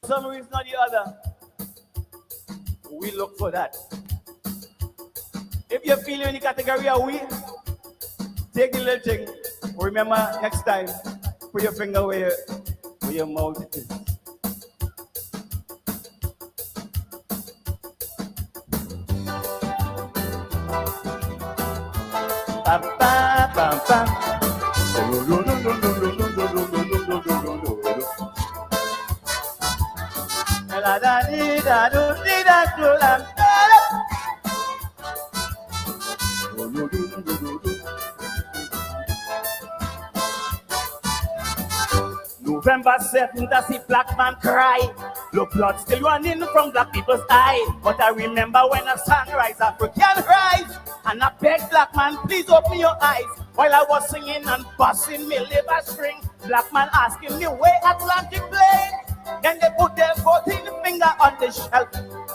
some reason or the other, we look for that. If you feel in the category of we, take the little thing. Remember, next time, put your finger where your mouth is. Bam, bam, bam, bam. La da dee da do dee da do lam. November 7th, I see black man cry. Look, blood still running from black people's eye. But I remember when a sunrise, African rise. And I beg black man, please open your eyes. While I was singing and busting me liver string, black man asking me where Atlantic plane. Then they put their 14th finger on the shelf.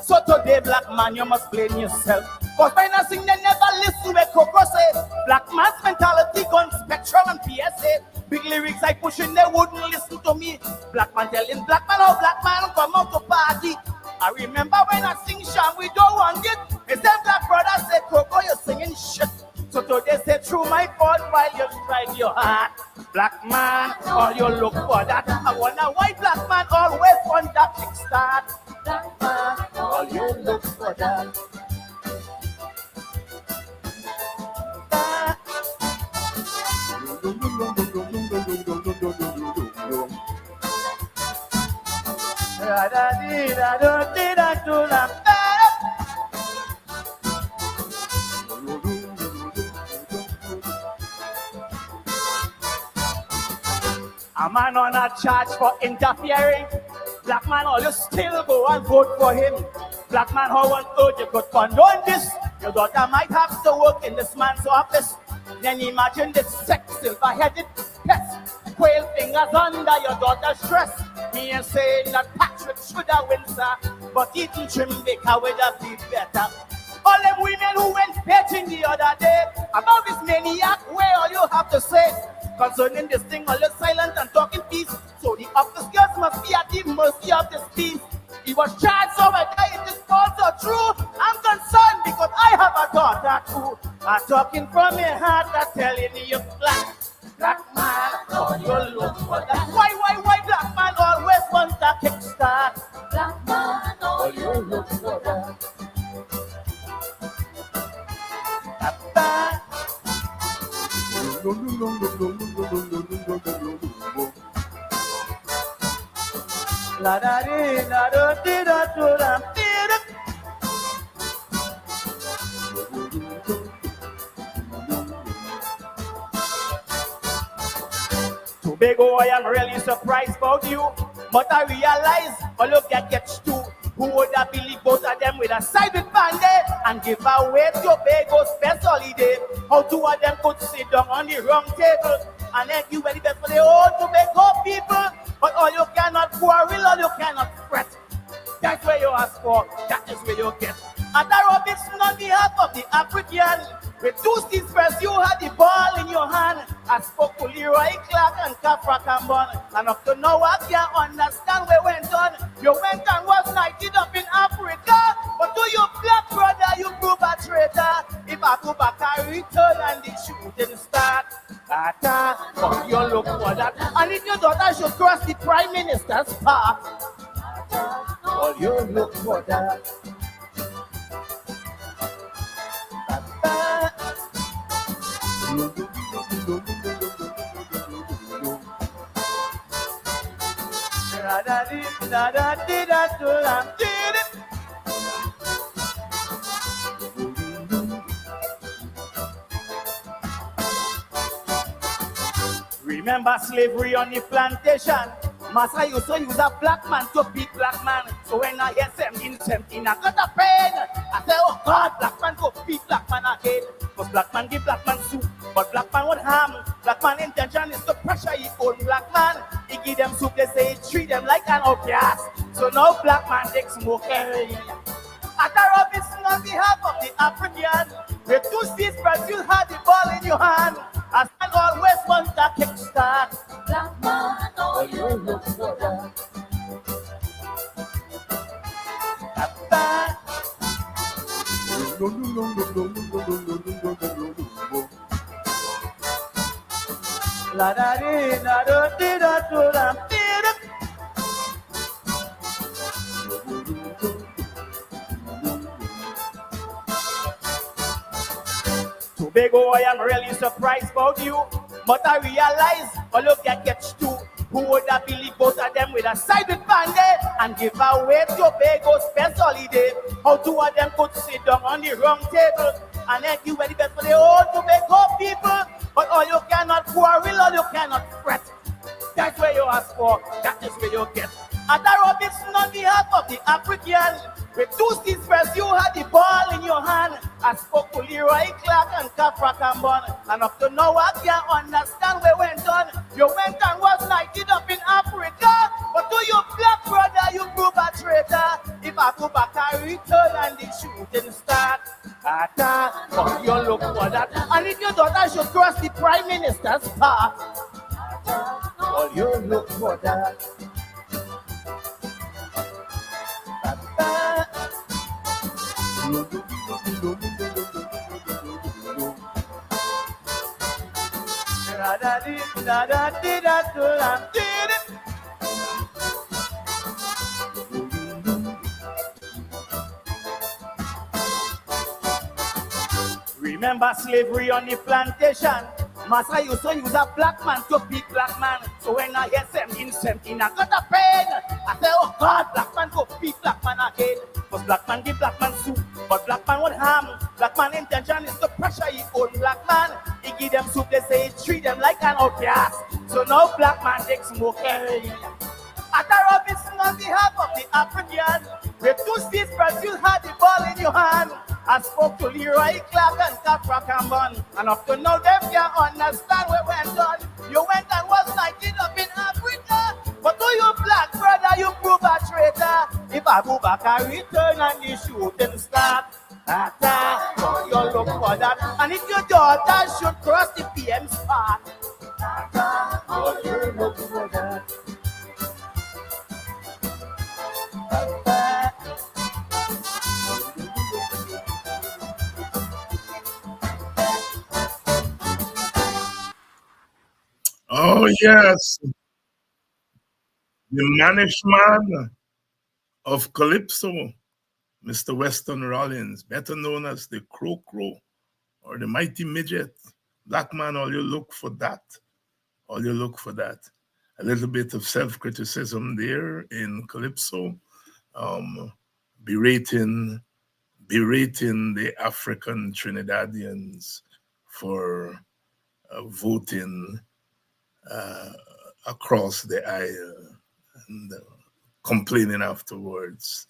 So today, black man, you must blame yourself. Cause by nothing, they never listen where Coco says. Black man's mentality gone Spectrum and PSA. Big lyrics I pushing, they wouldn't listen to me. Black man telling black man, oh black man, come out to party. I remember when I sing Sham, we don't want it. It's them black brothers say, Coco, you're singing shit. So today say, through my fault while you strike your heart. Black man, all you look for that. I wonder why black man always want that kickstart. Black man, all you look for that. A man on a charge for interfering. Black man, all you still go and vote for him. Black man, how on earth you could condone this? Your daughter might have to work in this man's office. Then imagine this sex silver-headed pest. Quail fingers under your daughter's dress. Me ain't saying that Patrick should have win, sir, but eating Trimbeka would have been better. All them women who went betting the other day about this maniac, where all you have to say concerning this thing, all you silent and talking peace. So the office girls must be at the mercy of this peace. He was charged, so whether it is also true, I'm concerned because I have a daughter too. I'm talking from your heart, I'm telling you, black man, all you look for that. Why black man always wants a kickstart? Black man, all you look for that. La da dee da do dee da do da dee da. Tobago, I am really surprised about you, but I realize all of that gets too. Who would have believed both of them with a side with Band-Aid and give away Tobago's best holiday? How two of them could sit down on the wrong table and then give the best for the whole Tobago people? But all you cannot quarrel, all you cannot fret. That's where you ask for, that is where you get. And that Robinson on behalf of the African, with two seats first, you had the ball in your hand. I spoke to Leroy Clark and Kafra Cambon, and up to now I can't understand where went on. You went and was knighted up in Africa, but to your black brother, you prove a traitor. If I go back, I return and the shooting start. But you look for that. And if your daughter should cross the Prime Minister's path, all you look for that. Remember slavery on the plantation? Master used to use a black man to beat black man. So when I hear 17, I got a pain. I say, oh God, black man go beat black man again. Because black man give black man soup, but black man would harm. Black man intention is to pressure his own black man. He give them soup, they say he treat them like an outcast. So now black man takes smoke every. At a Robinson on behalf of the African, with two seats, but you had the ball in your hand. As man always wants a kickstart. Black man, all you look for that. La da dee da do dee da do da dee da. Tobago, I am really surprised about you, but I realize all of that gets too. Who would have believed both of them with a side with Band-Aid and give away Tobago's best holiday? How two of them could sit down on the wrong table and then give the best for the whole Tobago people? But all you cannot quarrel, all you cannot fret. That's where you ask for, that is where you get. And that Robinson on behalf of the African, with two seats first, you had the ball in your hand. I spoke to Leroy Clark and Capra Cambon, and up to now I can't understand where went on. You went and was knighted up in Africa, but to your black brother, you prove a traitor. If I go back, I return and the shooting start. Oh, you look for that. And if your daughter should cross the Prime Minister's path, oh, you look for that. Remember slavery on the plantation? Master used to use a black man to beat black man. So when I hear 17, I got a pain. I say, oh God, black man go beat black man again. Because black man give black man soup, but black man won't harm. Black man intention is to pressure his own black man. He give them soup, they say he treat them like an outcast. So now black man takes smoke. At a Robinson on behalf of the African, with two seats first, you had the ball in your hand. I spoke to Leroy Clark and Capra Cambon, and up to now them can't understand what went on. You went and was knighted up in Africa, but to you black brother, you prove a traitor. If I go back, I return and the shooting start. Oh, you look for that. And if your daughter should cross the PM's path, oh, you look for that. Oh, yes. The management of Calypso, Mr. Weston Rollins, better known as the Crow or the Mighty Midget. Black man, all you look for that. All you look for that. A little bit of self-criticism there in Calypso, berating the African Trinidadians for voting across the aisle and complaining afterwards.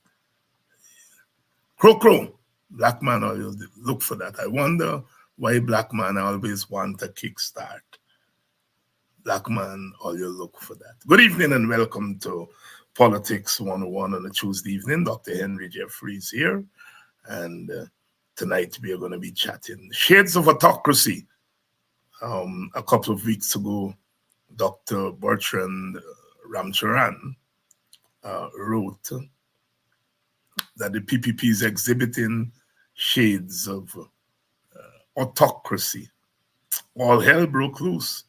Crow, black man always look for that. I wonder why black man always want a kickstart. Black man, all you look for that. Good evening and welcome to Politics 101 on a Tuesday evening. Dr. Henry Jeffries here. And tonight we are going to be chatting Shades of Autocracy. A couple of weeks ago, Dr. Bertrand Ramcharan wrote that the PPP is exhibiting shades of autocracy. All hell broke loose.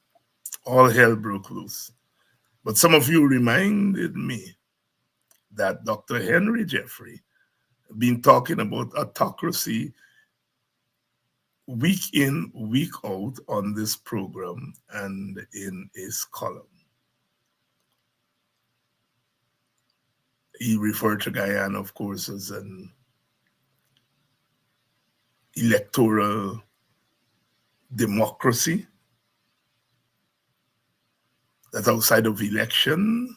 All hell broke loose. But some of you reminded me that Dr. Henry Jeffrey been talking about autocracy week in, week out on this program and in his column. He referred to Guyana, of course, as an electoral democracy. That outside of election,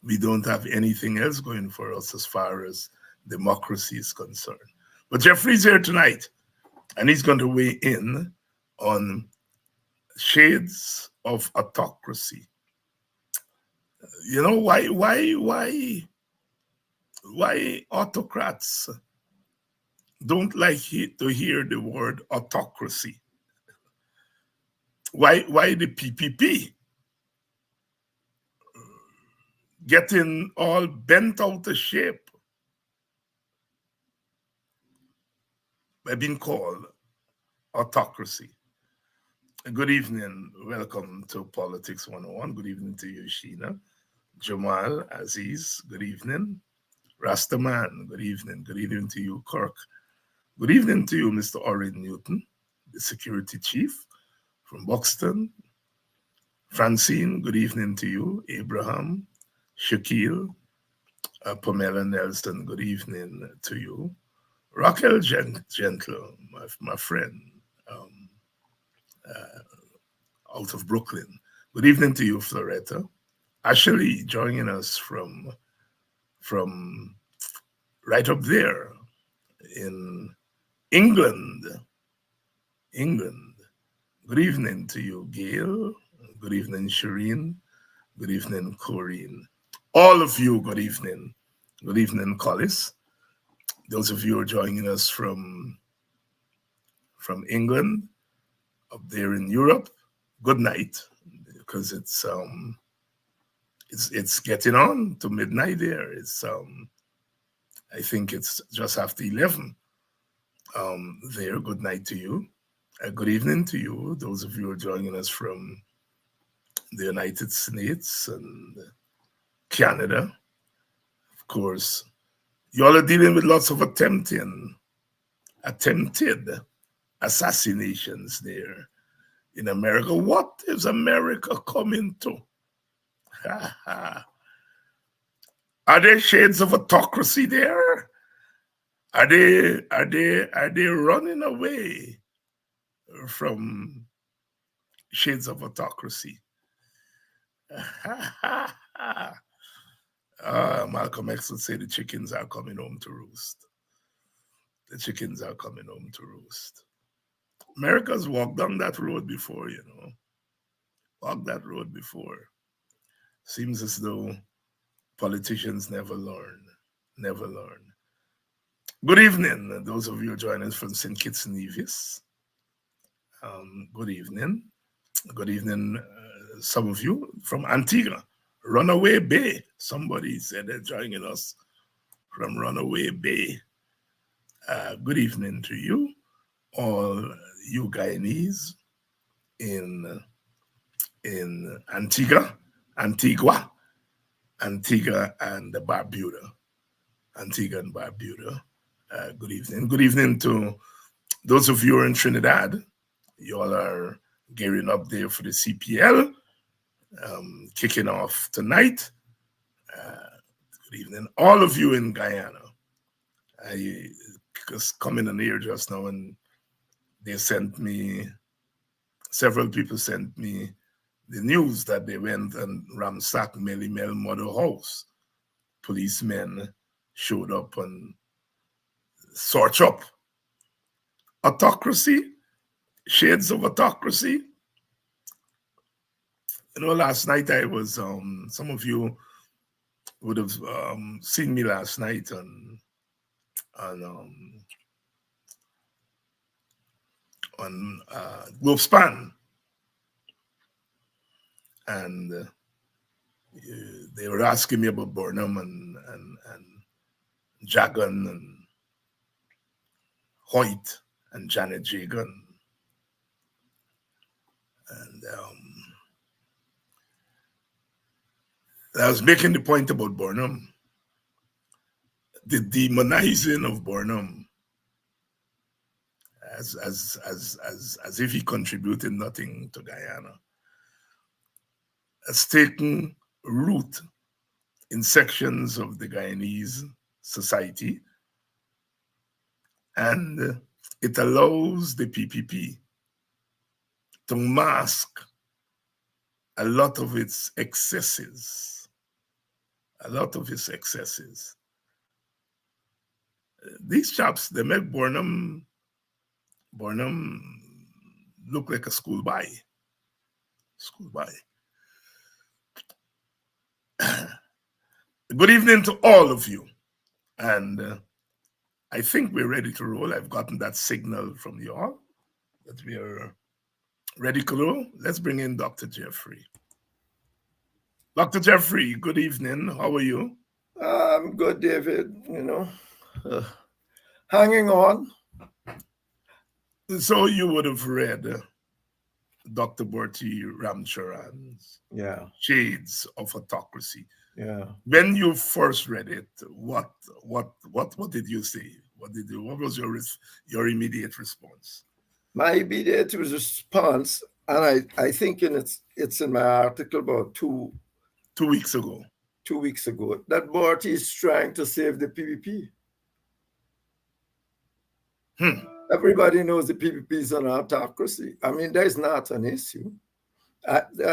we don't have anything else going for us as far as democracy is concerned. But Jeffrey's here tonight, and he's going to weigh in on shades of autocracy. You know, why autocrats don't like to hear the word autocracy? Why the PPP getting all bent out of shape? have been called Autocracy. Good evening. Welcome to Politics 101. Good evening to you, Sheena. Jamal, Aziz, good evening. Rastaman, good evening. Good evening to you, Kirk. Good evening to you, Mr. Orrin Newton, the security chief from Buxton. Francine, good evening to you. Abraham, Shaquille, Pamela Nelson, good evening to you. Raquel Gentle, my friend, um, out of Brooklyn. Good evening to you, Floretta. Ashley joining us from right up there in England. England. Good evening to you, Gail. Good evening, Shireen. Good evening, Corinne. All of you, good evening. Good evening, Collis. Those of you who are joining us from England, up there in Europe, good night, because it's getting on to midnight there. I think it's just after 11 there. Good night to you. Good evening to you, those of you who are joining us from the United States and Canada. Of course, you all are dealing with lots of attempted assassinations there in America. What is America coming to? Are there shades of autocracy there? Are they running away from shades of autocracy? Malcolm X would say the chickens are coming home to roost. The chickens are coming home to roost. America's walked down that road before, walked that road before. Seems as though politicians never learn. Good evening, those of you joining us from St. Kitts and Nevis. Good evening. Good evening, some of you from Antigua, Runaway Bay. Somebody said they're joining us from Runaway Bay. Good evening to you, all you Guyanese in Antigua and Barbuda. Antigua and Barbuda. Good evening. Good evening to those of you who are in Trinidad. You all are gearing up there for the CPL, kicking off tonight. Good evening. All of you in Guyana. I was coming in here just now and they sent me, several people sent me the news that they went and ransacked Melly Mel Mother House. Policemen showed up and search up. Autocracy, shades of autocracy. Last night I was, some of you would have seen me last night on Globespan, and they were asking me about Burnham and Jagan and Hoyt and Janet Jagan. And I was making the point about Burnham, the demonizing of Burnham as if he contributed nothing to Guyana, has taken root in sections of the Guyanese society, and it allows the PPP to mask a lot of its excesses. These chaps, they make Burnham look like a schoolboy. Good evening to all of you. And I think we're ready to roll. I've gotten that signal from you all that we are ready to roll. Let's bring in Dr. Jeffrey. Dr. Jeffrey, good evening. How are you? I'm good, David. Hanging on. So you would have read Dr. Bertie Ramcharan's Yeah, Shades of Autocracy. yeah. When you first read it, what did you say? What was your immediate response? My immediate response, and I think it's in my article about 2 weeks ago. 2 weeks ago, that Morty is trying to save the PPP. Hmm. Everybody knows the PPP is an autocracy. I mean, that is not an issue.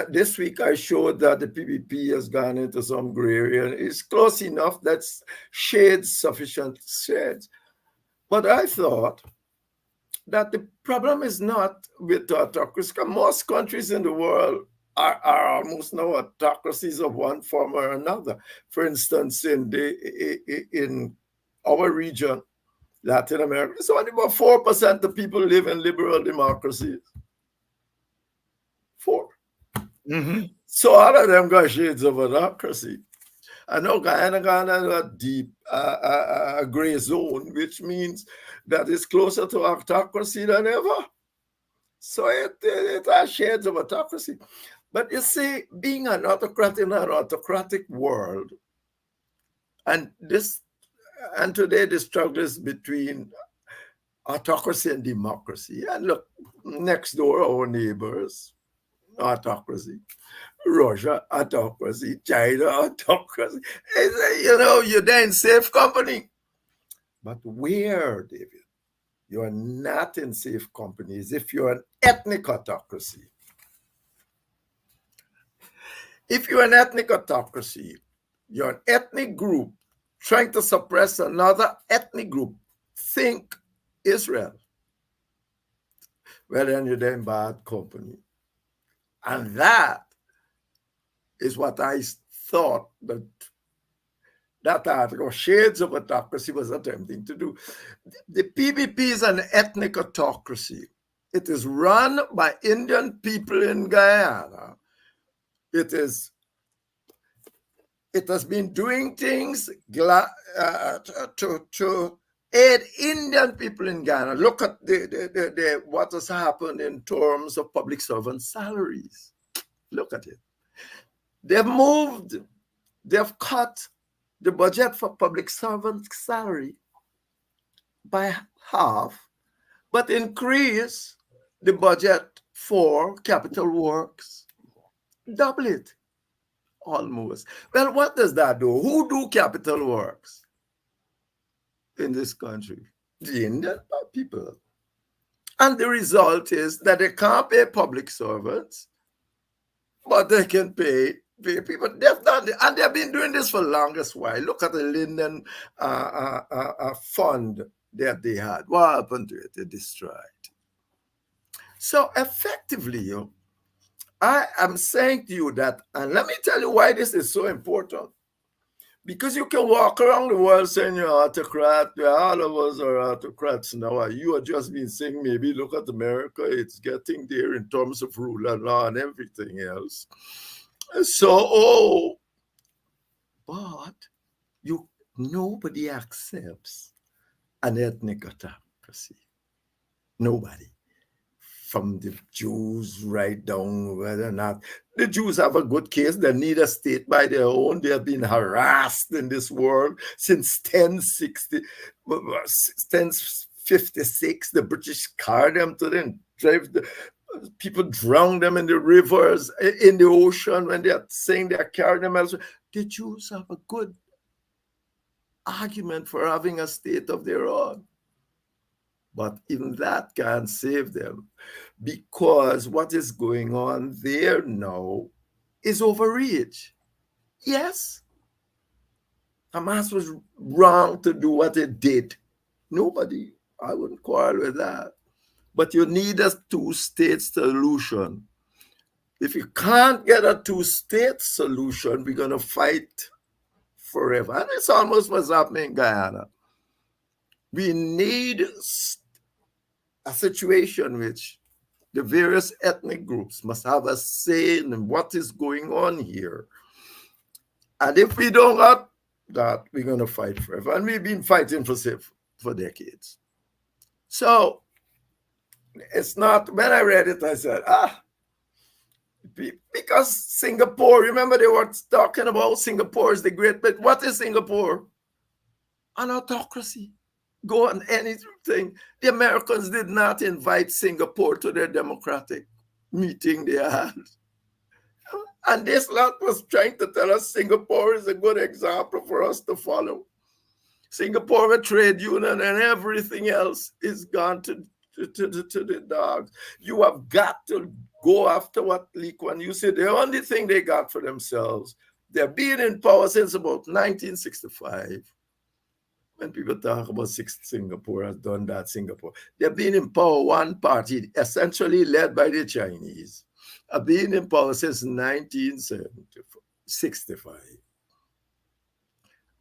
This week, I showed that the PPP has gone into some gray area. It's close enough. That's shades, sufficient shades. But I thought that the problem is not with autocracy. Most countries in the world are almost now autocracies of one form or another. For instance, in our region, Latin America, it's only about 4% of people live in liberal democracies. 4. Mm-hmm. So all of them got shades of autocracy. I know Guyana got a deep gray zone, which means that it's closer to autocracy than ever. So it has shades of autocracy. But you see, being an autocrat in an autocratic world, and today the struggle is between autocracy and democracy. And look, next door, our neighbors, autocracy. Russia, autocracy. China, autocracy. You're there in safe company. But where, David? You're not in safe companies if you're an ethnic autocracy. If you're an ethnic autocracy, you're an ethnic group trying to suppress another ethnic group. Think Israel. Well, then you're in bad company. And that is what I thought that article, Shades of Autocracy, was attempting to do. The PPP is an ethnic autocracy. It is run by Indian people in Guyana. It has been doing things to aid Indian people in Ghana. Look at what has happened in terms of public servant salaries. Look at it. They've cut the budget for public servant salary by half, but increase the budget for capital works, double it almost. Well, what does that do? Who do capital works in this country? The Indian people. And the result is that they can't pay public servants, but they can pay people. They've done it, and they've been doing this for the longest while. Look at the Linden fund that they had. What happened to it? They destroyed. So effectively, I am saying to you that, and let me tell you why this is so important. Because you can walk around the world saying you're autocrat. All of us are autocrats now. You are just been saying, maybe look at America. It's getting there in terms of rule and law and everything else. So, but nobody accepts an ethnic autocracy. Nobody. From the Jews right down, whether or not the Jews have a good case, they need a state by their own. They have been harassed in this world since 1056. The British carried them to them, people drown them in the rivers, in the ocean when they are saying they are carrying them elsewhere. The Jews have a good argument for having a state of their own. But even that can't save them, because what is going on there now is overreach. Yes, Hamas was wrong to do what it did. I wouldn't quarrel with that. But you need a two-state solution. If you can't get a two-state solution, we're going to fight forever. And it's almost what's happening in Guyana. We need a situation which the various ethnic groups must have a say in what is going on here. And if we don't have that, we're going to fight forever. And we've been fighting for decades. So It's not, when I read it, I said, because Singapore, remember they were talking about Singapore is the great, but what is Singapore? An autocracy. Go on anything. The Americans did not invite Singapore to their democratic meeting they had. And this lot was trying to tell us Singapore is a good example for us to follow. Singapore, a trade union, and everything else is gone to the dogs. You have got to go after what Lee Kuan Yew said. The only thing they got for themselves, they've been in power since about 1965. When people talk about Singapore has done that, Singapore, they've been in power one party, essentially led by the Chinese, have been in power since 1965.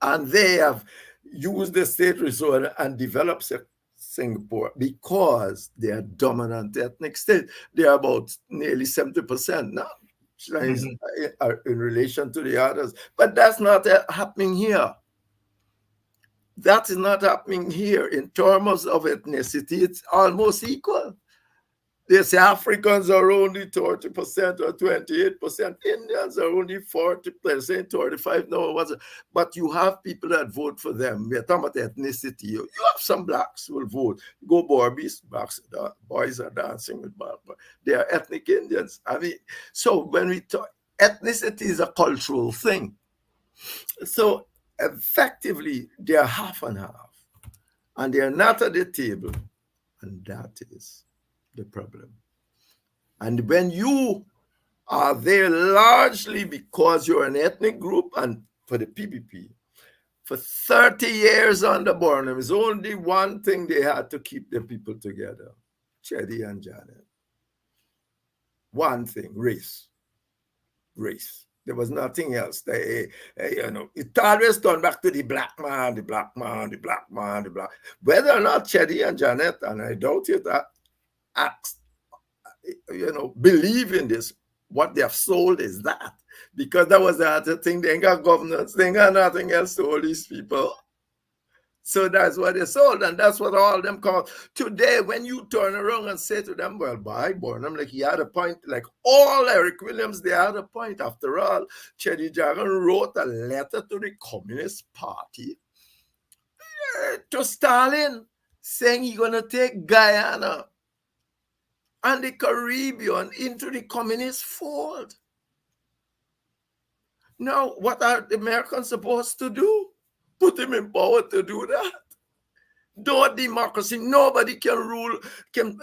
And they have used the state resource and developed Singapore because they are dominant ethnic state. They are about nearly 70% now, Chinese are in relation to the others. But that's not happening here. That is not happening here. In terms of ethnicity, it's almost equal. They say Africans are only 30% or 28%. Indians are only 40%, 35%. No, but you have people that vote for them. We're talking about ethnicity. You have some blacks who will vote. Go Barbies, boys are dancing with Barbara. They are ethnic Indians. I mean, so when we talk, ethnicity is a cultural thing. So effectively, they are half and half. And they are not at the table. And that is the problem. And when you are there largely because you're an ethnic group, and for the PPP, for 30 years under Burnham, there's only one thing they had to keep the people together, Chetty and Janet. One thing, race. Race. There was nothing else. It always turned back to the black man, the black man, the black man, the black. Whether or not Chetty and Janet, and I doubt it, believe in this. What they have sold is that. Because that was the other thing. They ain't got governance. They ain't got nothing else to all these people. So that's what they sold, and that's what all of them call. Today, when you turn around and say to them, well, by Burnham, like he had a point, like all Eric Williams, they had a point. After all, Chetty Jagan wrote a letter to the Communist Party, to Stalin, saying he's going to take Guyana and the Caribbean into the communist fold. Now, what are the Americans supposed to do? Put him in power to do that? No democracy. Nobody can rule, can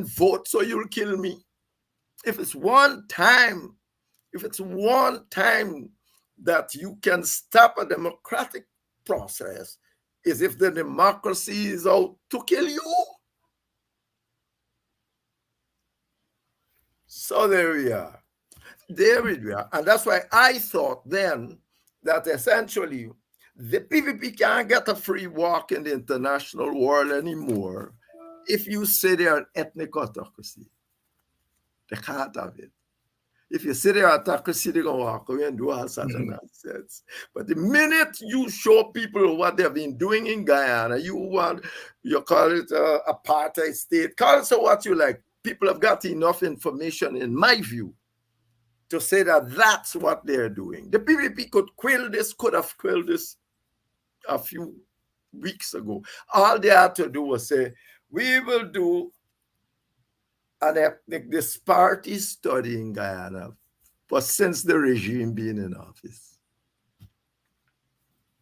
vote, so you'll kill me. If it's one time that you can stop a democratic process, is if the democracy is out to kill you. So there we are. And that's why I thought then that essentially the PPP can't get a free walk in the international world anymore if you say they are an ethnic autocracy. They can't have it. If you say they are autocracy, they're going to walk away and do all sorts of nonsense. But the minute you show people what they've been doing in Guyana, you call it apartheid state, call it so what you like. People have got enough information, in my view, to say that that's what they're doing. The PPP could have quelled this a few weeks ago. All they had to do was say, we will do an ethnic disparity study in Guyana, but since the regime being in office.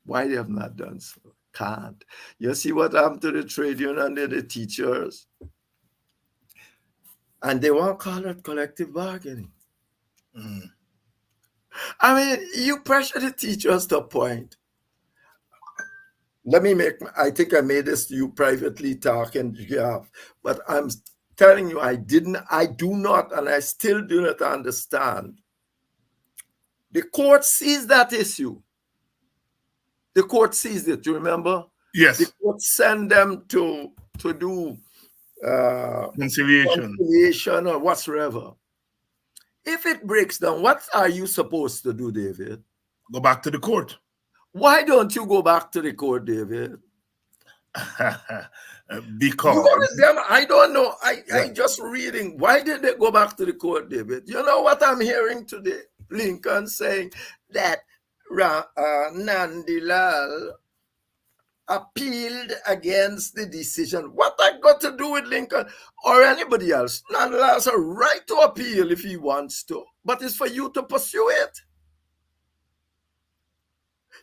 Why they have not done so? Can't. You see what happened to the trade union and the teachers? And they won't call it collective bargaining. I mean, you pressure the teachers to a point. I think I made this to you privately talking, but I'm telling you, I do not, and I still do not understand. The court sees that issue. The court sees it, you remember? Yes. The court send them to do conciliation or whatsoever. If it breaks down, what are you supposed to do, David? Go back to the court. Why don't you go back to the court, David? You Because are them. I don't know. I yeah, just reading. Why did they go back to the court, David? You know what I'm hearing today? Lincoln saying that Nandilal appealed against the decision. What I got to do with Lincoln or anybody else? Nandilal has a right to appeal if he wants to, but it's for you to pursue it.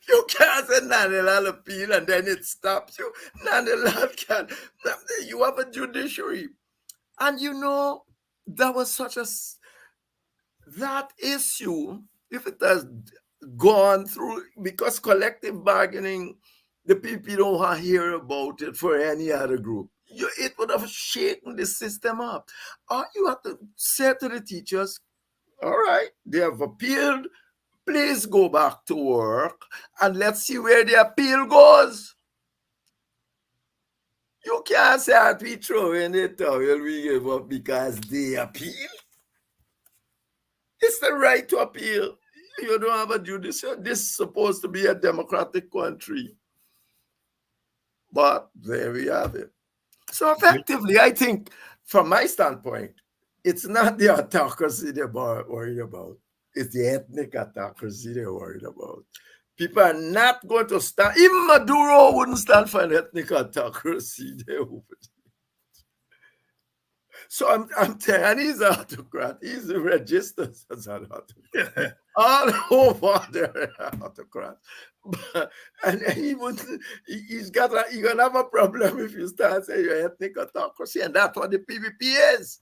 You can't say Nandilal appeal and then it stops you. Nandilal can. You have a judiciary. And you know, that was such a that issue, if it has gone through, because collective bargaining, the people don't want to hear about it for any other group. It would have shaken the system up. Or you have to say to the teachers, all right, they have appealed, please go back to work and let's see where the appeal goes. You can't say that we throw in the towel, we give up because they appeal. It's the right to appeal. You don't have a judicial. This is supposed to be a democratic country. But there we have it. So effectively, I think, from my standpoint, it's not the autocracy they're worried about. It's the ethnic autocracy they're worried about. People are not going to stand. Even Maduro wouldn't stand for an ethnic autocracy. So I'm telling you, he's an autocrat. He's registered as an autocrat. All over there, autocrat. And he would, he's gonna have a problem if you start saying you're ethnic autocracy, and that's what the PVP is.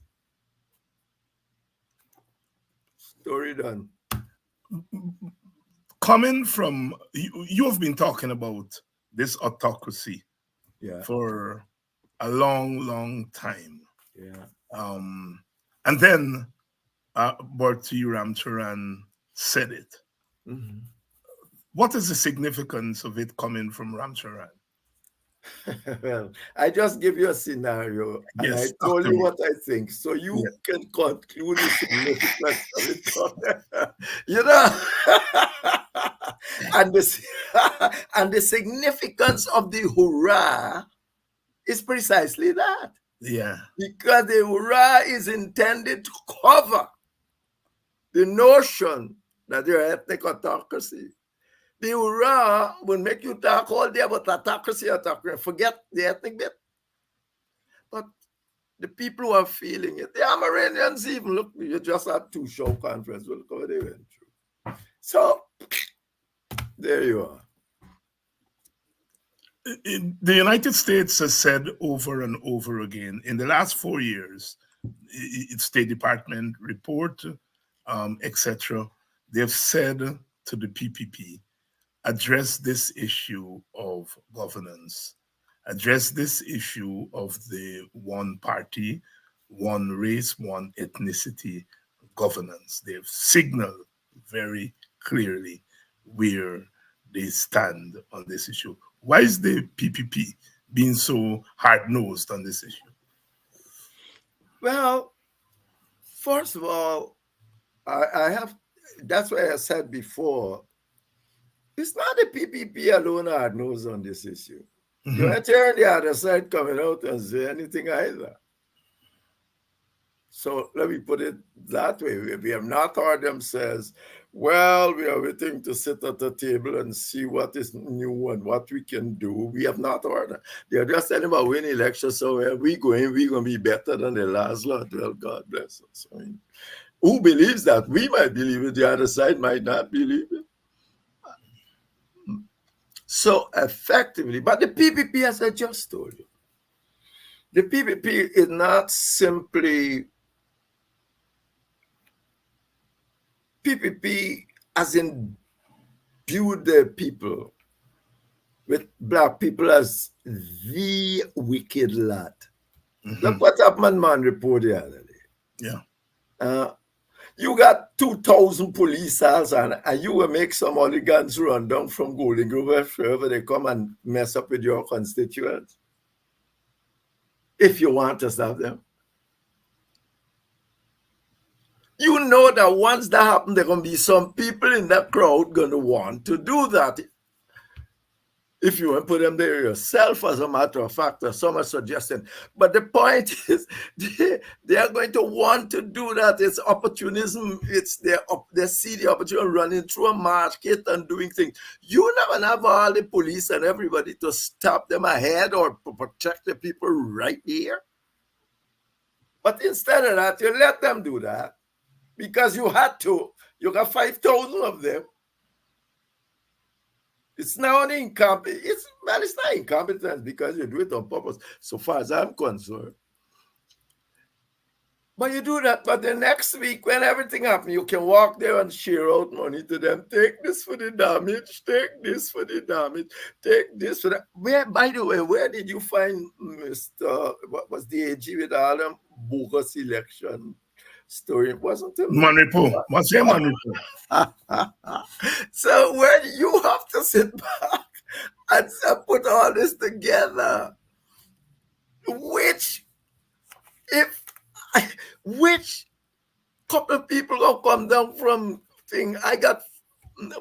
Story done. coming from you have been talking about this autocracy Yeah. for a long time. Yeah. And then Bharti Ramcharan said it. Mm-hmm. What is the significance of it coming from Ramcharan? Well, I just give you a scenario and I Yes, told after you me. what I think, so you Yeah. can conclude the significance of it. You know, and this and the significance of the hurrah is precisely that, Yeah. because the hurrah is intended to cover the notion that you're ethnic autocracy. The hurrah will make you talk all day about autocracy, forget the ethnic bit. But the people who are feeling it, the Amerindians even, look, you just had 2 show conference, look how they went through. So there you are. The United States has said over and over again in the last 4 years, State Department report, etc., they've said to the PPP, address this issue of governance, address this issue of the one party, one race, one ethnicity governance. They've signaled very clearly where they stand on this issue. Why is the PPP being so hard nosed on this issue? Well, first of all, I have, that's why I said before, it's not the PPP alone hard nose on this issue. You ain't hearing the other side coming out and say anything either. So let me put it that way. We have not heard them says, well, we are waiting to sit at the table and see what is new and what we can do. We have not heard that. They are just telling about winning elections, so where we're going to be better than the last lot. Well, God bless us. I mean, who believes that? We might believe it, the other side might not believe it. So effectively, but the PPP, as I just told you, the PPP is not simply PPP as in viewed the people, with black people, as the wicked lot. Look what happened, man, report the other day. Yeah. You got 2,000 police and you will make some hooligans run down from Golden Grove wherever they come and mess up with your constituents, if you want to stop them. You know that once that happens, there are going to be some people in that crowd going to want to do that. If you want to put them there yourself, as a matter of fact, or some are suggesting. But the point is, they are going to want to do that. It's opportunism. It's they see the opportunity running through a market and doing things. You never have all the police and everybody to stop them ahead or to protect the people right here. But instead of that, you let them do that because you had to. You got 5,000 of them. It's not only incompetence. It's not incompetence because you do it on purpose, so far as I'm concerned. But you do that, but the next week when everything happens, you can walk there and share out money to them. Take this for the damage, take this for the damage, take this for that. Where, by the way, where did you find Mr. What was the AG with all them bogus election story? Wasn't it Manipu. What's your Manipu? So when you have to sit back and put all this together, which couple of people gonna come down from thing? I got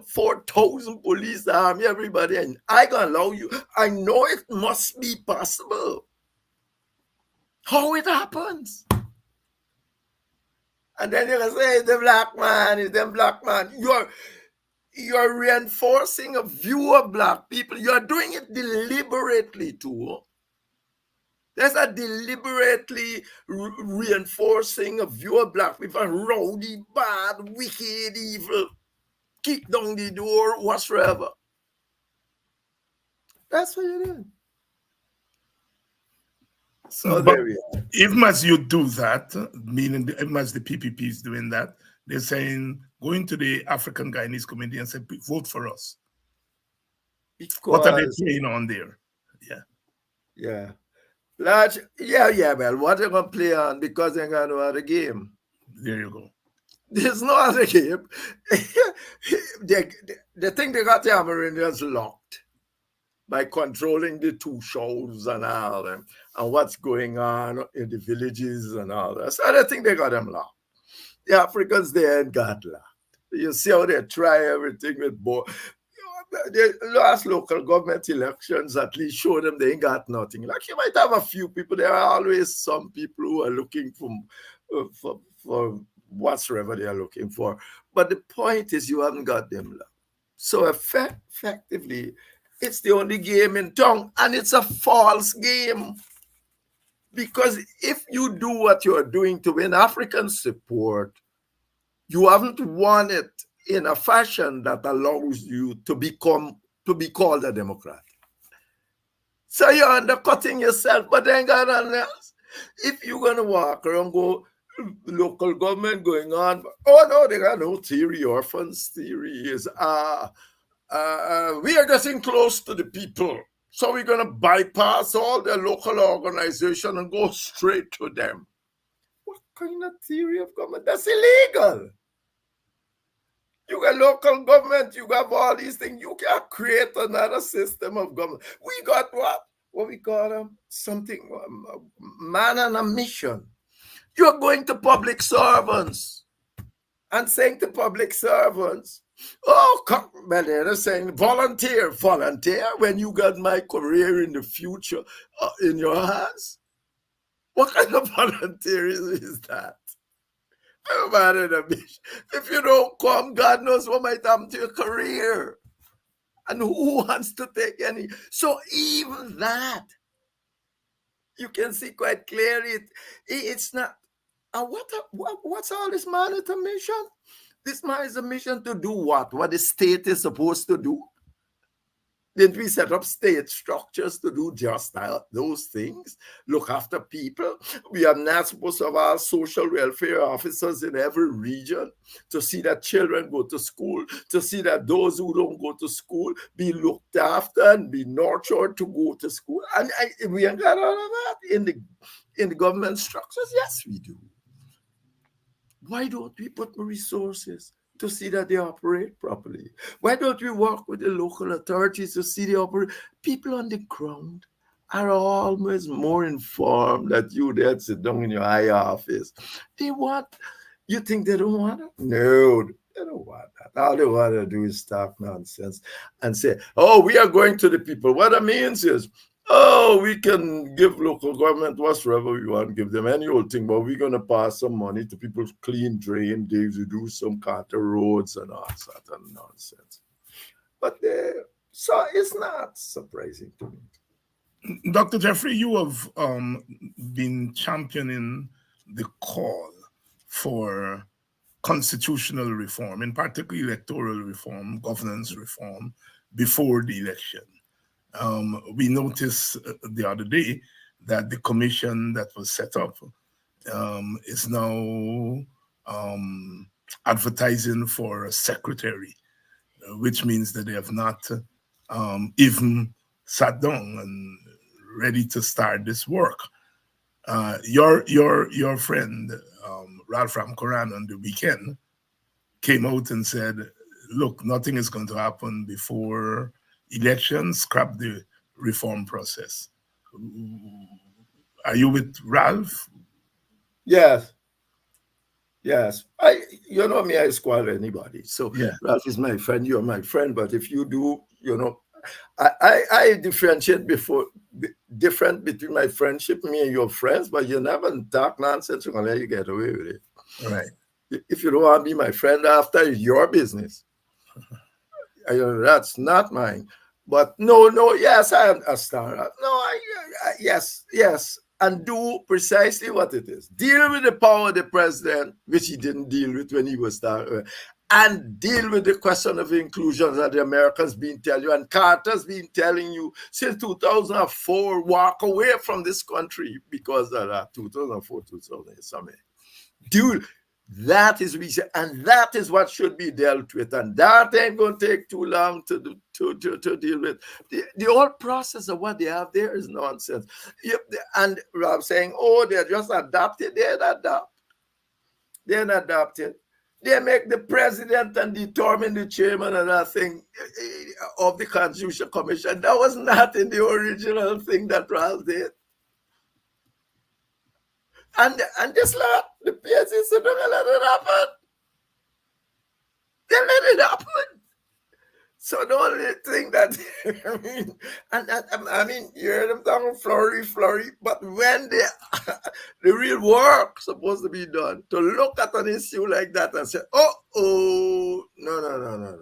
4,000 police, army, everybody, and I gonna allow you. I know it must be possible. How it happens? And then you're gonna say, it's the black man, it's them black man. You're reinforcing a view of black people. You're doing it deliberately too. There's a deliberately reinforcing a view of black people, rowdy, bad, wicked, evil, kick down the door, whatsoever. That's what you're doing. So but there we are. Even as you do that, meaning even as the PPP is doing that, they're saying, going to the African Guyanese community and say, vote for us. Because, what are they playing on there? Yeah. Large, yeah, well, what they're going to play on because they're going to know the game. There you go. There's no other game. They think they got the Amerindians locked by controlling the two shows and all them and what's going on in the villages and all that. So I think they got them locked. The Africans there ain't got locked. You see how they try everything with both. The last local government elections at least show them they ain't got nothing. Like you might have a few people. There are always some people who are looking for whatsoever they are looking for. But the point is you haven't got them left. So effectively, it's the only game in town, and it's a false game. Because if you do what you're doing to win African support, you haven't won it in a fashion that allows you to be called a Democrat. So you're undercutting yourself, but then got on else. If you're gonna walk around, go local government going on, oh no, they got no theory. Orphans theory is we are getting close to the people, so we're gonna bypass all the local organization and go straight to them. What kind of theory of government? That's illegal. You got local government, you got all these things. You can't create another system of government. We got what we call something, man on a mission. You're going to public servants and saying to public servants, oh, come, well, they're saying volunteer when you got my career in the future in your hands. What kind of volunteerism is that? If you don't come, God knows what might happen to your career. And who wants to take any? So even that, you can see quite clearly, it's not. And what's all this man with a mission? This man is a mission to do what? What the state is supposed to do? Didn't we set up state structures to do just those things? Look after people. We are not supposed to have our social welfare officers in every region to see that children go to school, to see that those who don't go to school be looked after and be nurtured to go to school. And we ain't got all of that in the government structures. Yes, we do. Why don't we put resources to see that they operate properly? Why don't we work with the local authorities to see they operate? People on the ground are always more informed than you that sit down in your high office. They want, you think they don't want it? No, they don't want that. All they want to do is talk nonsense and say, oh, we are going to the people. What it means is, oh, we can give local government whatsoever we want, give them any old thing, but we're going to pass some money to people clean drain, they do some Carter roads and all that and nonsense. But so it's not surprising to me. Dr. Jeffrey, you have been championing the call for constitutional reform, in particular electoral reform, governance reform, before the election. We noticed the other day that the commission that was set up is now advertising for a secretary, which means that they have not even sat down and ready to start this work. Your friend Ralph Ramkoran on the weekend came out and said, "Look, nothing is going to happen before elections. Scrap the reform process." Are you with Ralph? Yes. Yes. You know me, I squall anybody. So yeah. Ralph is my friend, you're my friend. But if you do, you know, I differentiate different between my friendship, me and your friends, but you never talk nonsense, you're gonna let you get away with it. Right. If you don't want to be my friend after, it's your business. That's not mine. But no, yes, I understand. No, yes. And do precisely what it is. Deal with the power of the president, which he didn't deal with when he was there. And deal with the question of inclusion that the Americans been telling you, and Carter's been telling you since 2004, walk away from this country because of that, 2004, 2008 summit. Dude, that is reason, and that is what should be dealt with, and that ain't going to take too long to deal with. The whole process of what they have there is nonsense. And Rob saying, oh, they're just adopted. They're not adopted. They make the president and determine the chairman and that thing of the Constitution Commission. That was not in the original thing that Ralph did. And this lot, the PSC said, don't let it happen. They let it happen. So the only thing that, I mean, you hear them talking flurry, but when the real work supposed to be done, to look at an issue like that and say, no.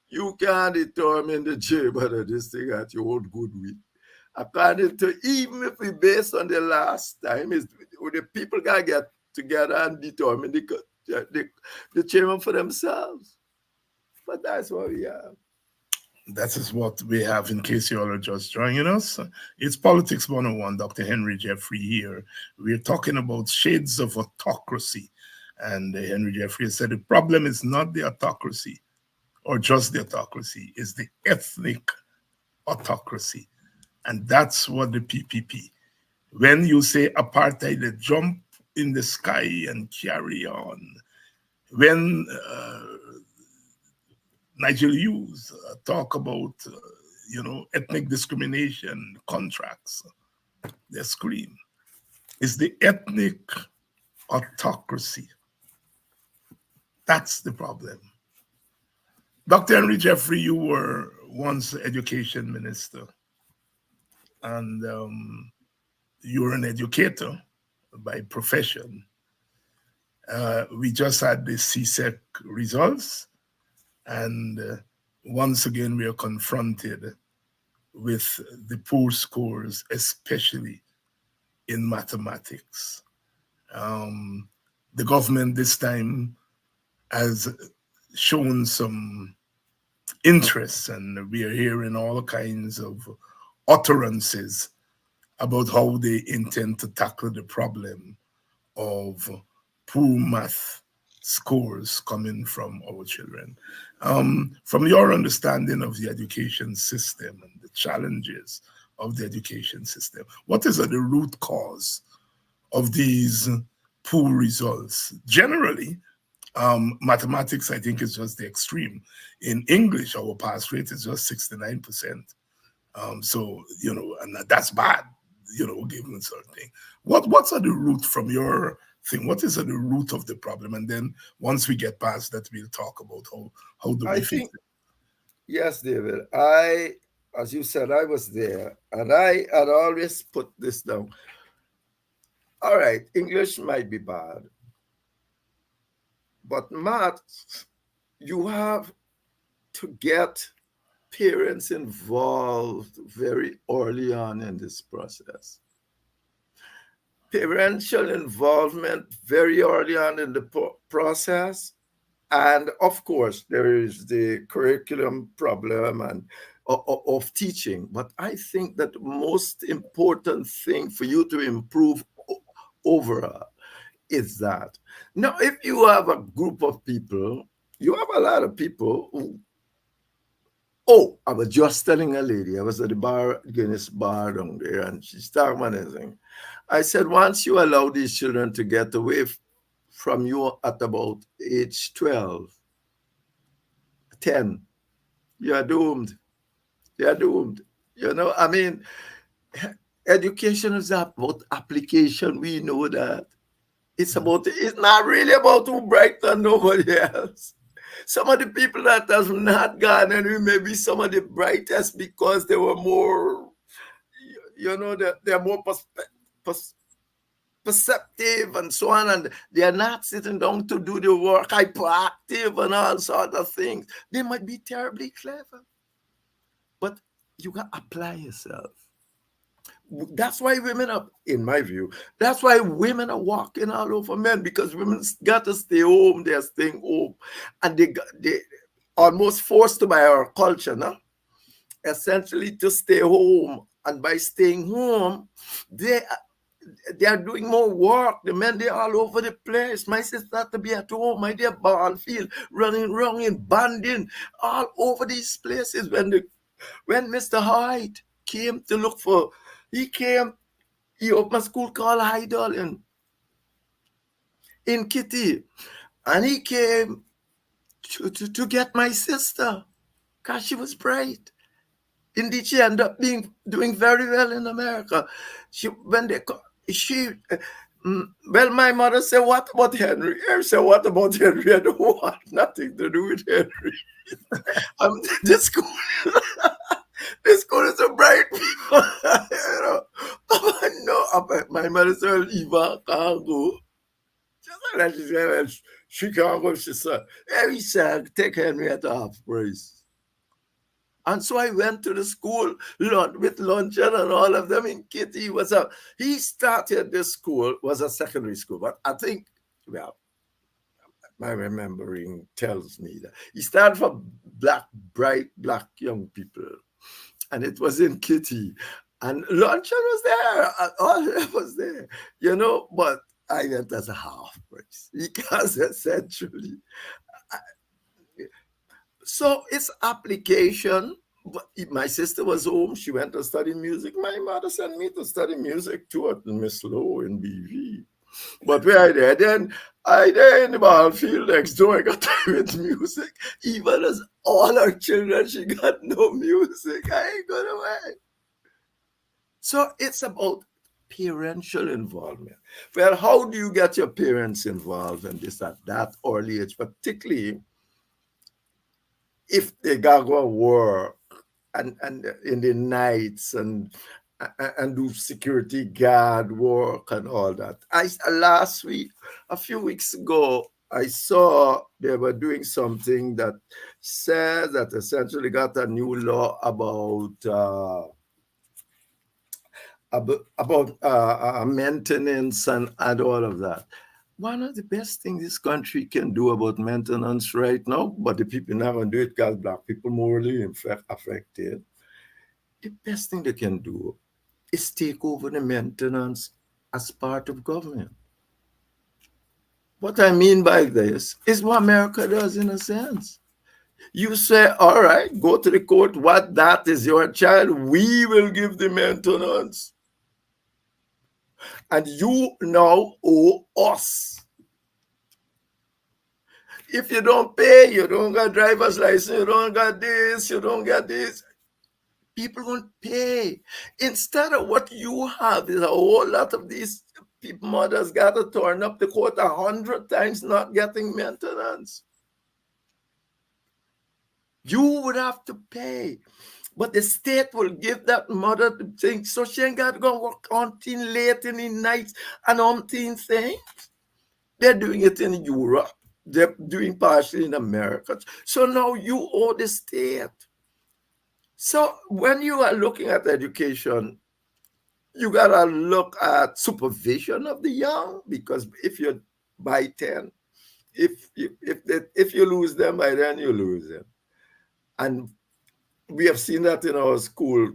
You can't determine the chairman of this thing at your own goodwill. According to, even if we based on the last time, is the people gotta get together and determine the chairman for themselves. But that's what we have. That is what we have, in case you all are just joining us. It's Politics 101, Dr. Henry Jeffrey here. We're talking about shades of autocracy. And Henry Jeffrey said the problem is not the autocracy or just the autocracy, it's the ethnic autocracy. And that's what the PPP. When you say apartheid, they jump in the sky and carry on. When Nigel Hughes talk about, ethnic discrimination contracts, they scream. It's the ethnic autocracy. That's the problem. Dr. Henry Jeffrey, you were once education minister, and you're an educator by profession. We just had the CSEC results, and once again we are confronted with the poor scores, especially in mathematics. The government this time has shown some interest, and we are hearing all kinds of utterances about how they intend to tackle the problem of poor math scores coming from our children. From your understanding of the education system and the challenges of the education system, what is the root cause of these poor results? Generally, mathematics, I think, is just the extreme. In English, our pass rate is just 69%. So, and that's bad, given certain thing. What's at the root from your thing? What is at the root of the problem? And then once we get past that, we'll talk about how do I we fix think, it. yes, David. As you said, I was there, and I had always put this down. All right, English might be bad, but math, you have to get parents involved very early on in this process. Parental involvement very early on in the process. And of course, there is the curriculum problem and of teaching. But I think that the most important thing for you to improve overall is that now, if you have a group of people, you have a lot of people who, oh, I was just telling a lady, I was at the bar, Guinness bar down there, and she's talking about anything. I said, once you allow these children to get away from you at about age 12, 10, you're doomed. You're doomed. You know, I mean, education is about application. We know that. It's not really about who bright than nobody else. Some of the people that have not gone and maybe some of the brightest because they were more, you know, they're more perceptive and so on, and they are not sitting down to do the work, hyperactive and all sorts of things. They might be terribly clever, but you got to apply yourself. That's why women are, in my view, that's why women are walking all over men, because women got to stay home. They're staying home, and they almost forced by our culture now, essentially to stay home. And by staying home, they are doing more work. The men, they're all over the place. My sister had to be at home. My dear ball field, running around in banding all over these places. When Mr. Hyde came to look for, he opened a school called Idol in Kitty. And he came to get my sister because she was bright. Indeed, she ended up doing very well in America. Well, my mother said, "What about Henry?" I said, "What about Henry? I don't want nothing to do with Henry." This school, this school is a bright people. You know, no, my mother said, "Eva can't go." She said, "She can't go." She said, "Hey, said, take Henry at half price." And so I went to the school with luncheon and all of them in Kitty. He started this school, was a secondary school, but I think, well, my remembering tells me that he started for bright black young people. And it was in Kitty. And luncheon was there. All that was there, you know, but I went as a half price because essentially, so it's application. But my sister was home. She went to study music. My mother sent me to study music too at Miss Lowe in BV. But where I there, then I there in the ball field next door, I got time with music. Even as all our children, she got no music. I ain't going away. So it's about parental involvement. Well, how do you get your parents involved in this at that early age, particularly if they got to work and in the nights and do security guard work and all that. A few weeks ago, I saw they were doing something that said that essentially got a new law about maintenance and all of that. One of the best things this country can do about maintenance right now, but the people not going to do it because black people morally affected. The best thing they can do is take over the maintenance as part of government. What I mean by this is what America does in a sense. You say, all right, go to the court. What that is your child, we will give the maintenance. And you now owe us. If you don't pay, you don't got driver's license, you don't got this, you don't get this. People won't pay. Instead of what you have is a whole lot of these mothers got to turn up the court 100 times not getting maintenance. You would have to pay. But the state will give that mother the thing, so she ain't got to go work until late in the night and umpteen things. They're doing it in Europe. They're doing partially in America. So now you owe the state. So when you are looking at education, you got to look at supervision of the young, because if you're by 10, if you lose them by then, you lose them. And we have seen that in our school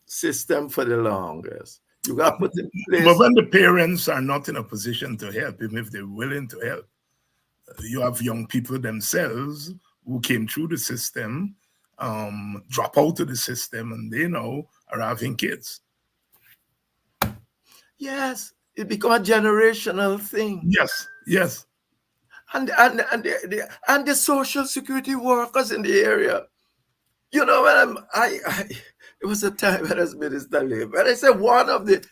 system for the longest. You got to put in place. But when the parents are not in a position to help, even if they're willing to help, you have young people themselves who came through the system, drop out of the system, and they now are having kids. Yes, it becomes a generational thing. Yes, yes. And the social security workers in the area. You know, when it was a time when I was Minister of Labor, and I said one of the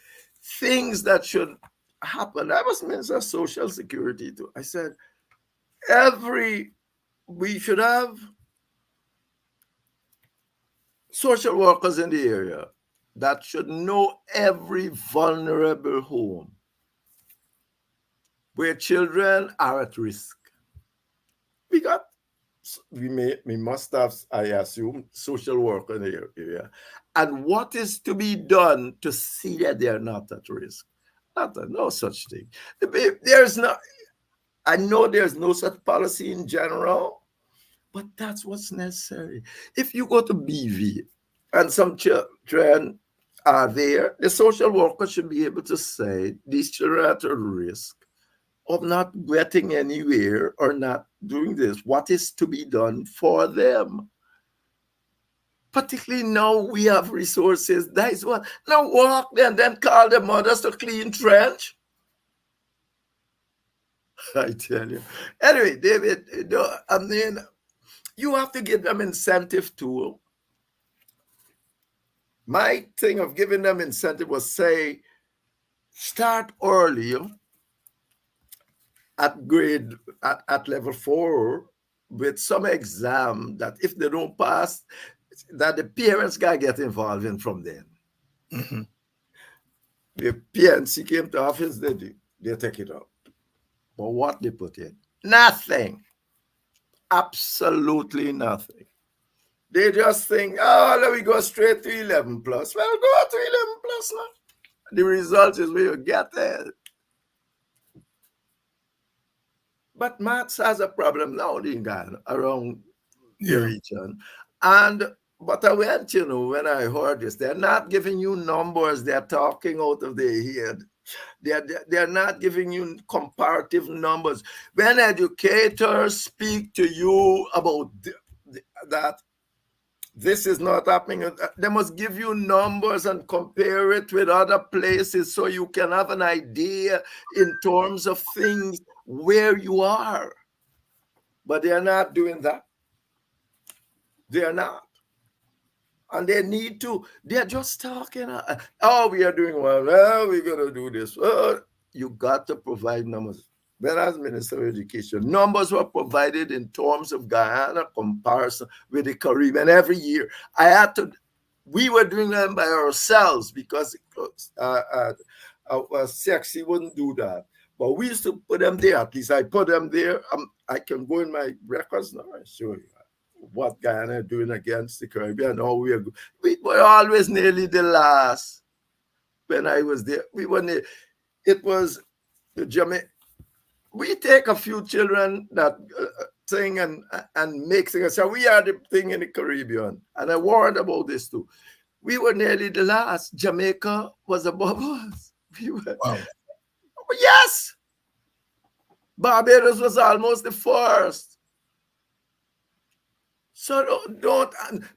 things that should happen, I was Minister of Social Security too. I said, we should have social workers in the area that should know every vulnerable home where children are at risk. We must have, I assume, social work in the area. And what is to be done to see that they are not at risk? No such thing. I know there's no such policy in general, but that's what's necessary. If you go to BV and some children are there, the social worker should be able to say these children are at risk of not getting anywhere or not doing this. What is to be done for them? Particularly now we have resources. That is what. Now walk there and then call the mothers to clean trench. I tell you. Anyway, David, I mean, you have to give them incentive tool. My thing of giving them incentive was say, start early at level 4 with some exam that if they don't pass, that the parents got to get involved in from then. Mm-hmm. The PNC came to office, they take it up. But what they put in? Nothing. Absolutely nothing. They just think, oh, let me go straight to 11 plus. Well, go to 11 plus now. The result is we will get there. But maths has a problem now in Ghana, around the region. But I went, when I heard this, they're not giving you numbers, they're talking out of their head. They're not giving you comparative numbers. When educators speak to you about that, this is not happening, they must give you numbers and compare it with other places so you can have an idea in terms of things where you are. But they're not doing that. They're not. And they need to, they're just talking, oh, we are doing well, we're going to do this. You got to provide numbers. When I was Minister of Education, numbers were provided in terms of Guyana comparison with the Caribbean every year. We were doing them by ourselves because Sexy wouldn't do that. But we used to put them there. At least I put them there. I can go in my records now and show you what Guyana are doing against the Caribbean. We were always nearly the last. When I was there, it was Jamaica. We take a few children that sing and make things. So we are the thing in the Caribbean. And I warned about this too. We were nearly the last. Jamaica was above us. Wow. Yes. Barbados was almost the first. So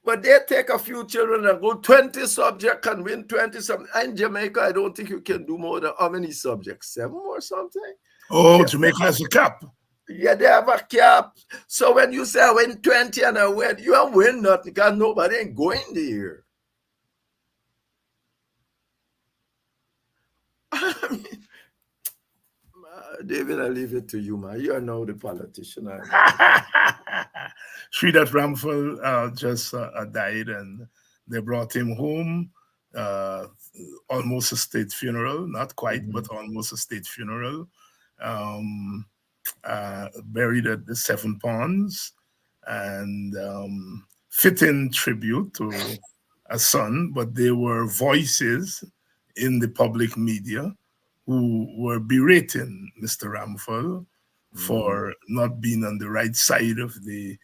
but they take a few children and go 20 subjects and win 20 something. In Jamaica, I don't think you can do more than how many subjects? 7 or something? Oh, Jamaica has a cap. Yeah, they have a cap. So when you say I win 20 and I win, you don't win nothing because nobody ain't going there. I mean, David, I leave it to you, man. You are now the politician. I know. Sridhar Ramphal just died, and they brought him home. Uh, Almost a state funeral, not quite, but Mhm. almost a state funeral. Um, Buried at the Seven Ponds, and fitting tribute to a son, but there were voices in the public media who were berating Mr. Ramphal Mhm. for not being on the right side of the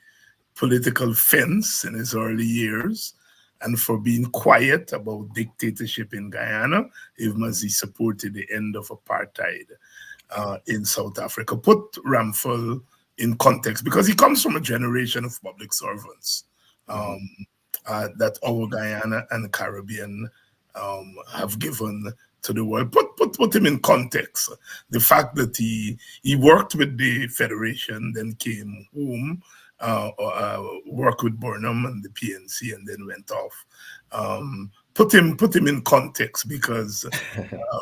political fence in his early years and for being quiet about dictatorship in Guyana, even as he supported the end of apartheid in South Africa. Put Ramphal in context because he comes from a generation of public servants um, Mhm. that our Guyana and the Caribbean have given to the world. Put him in context. The fact that he worked with the Federation, then came home, worked with Burnham and the PNC, and then went off. Put him in context because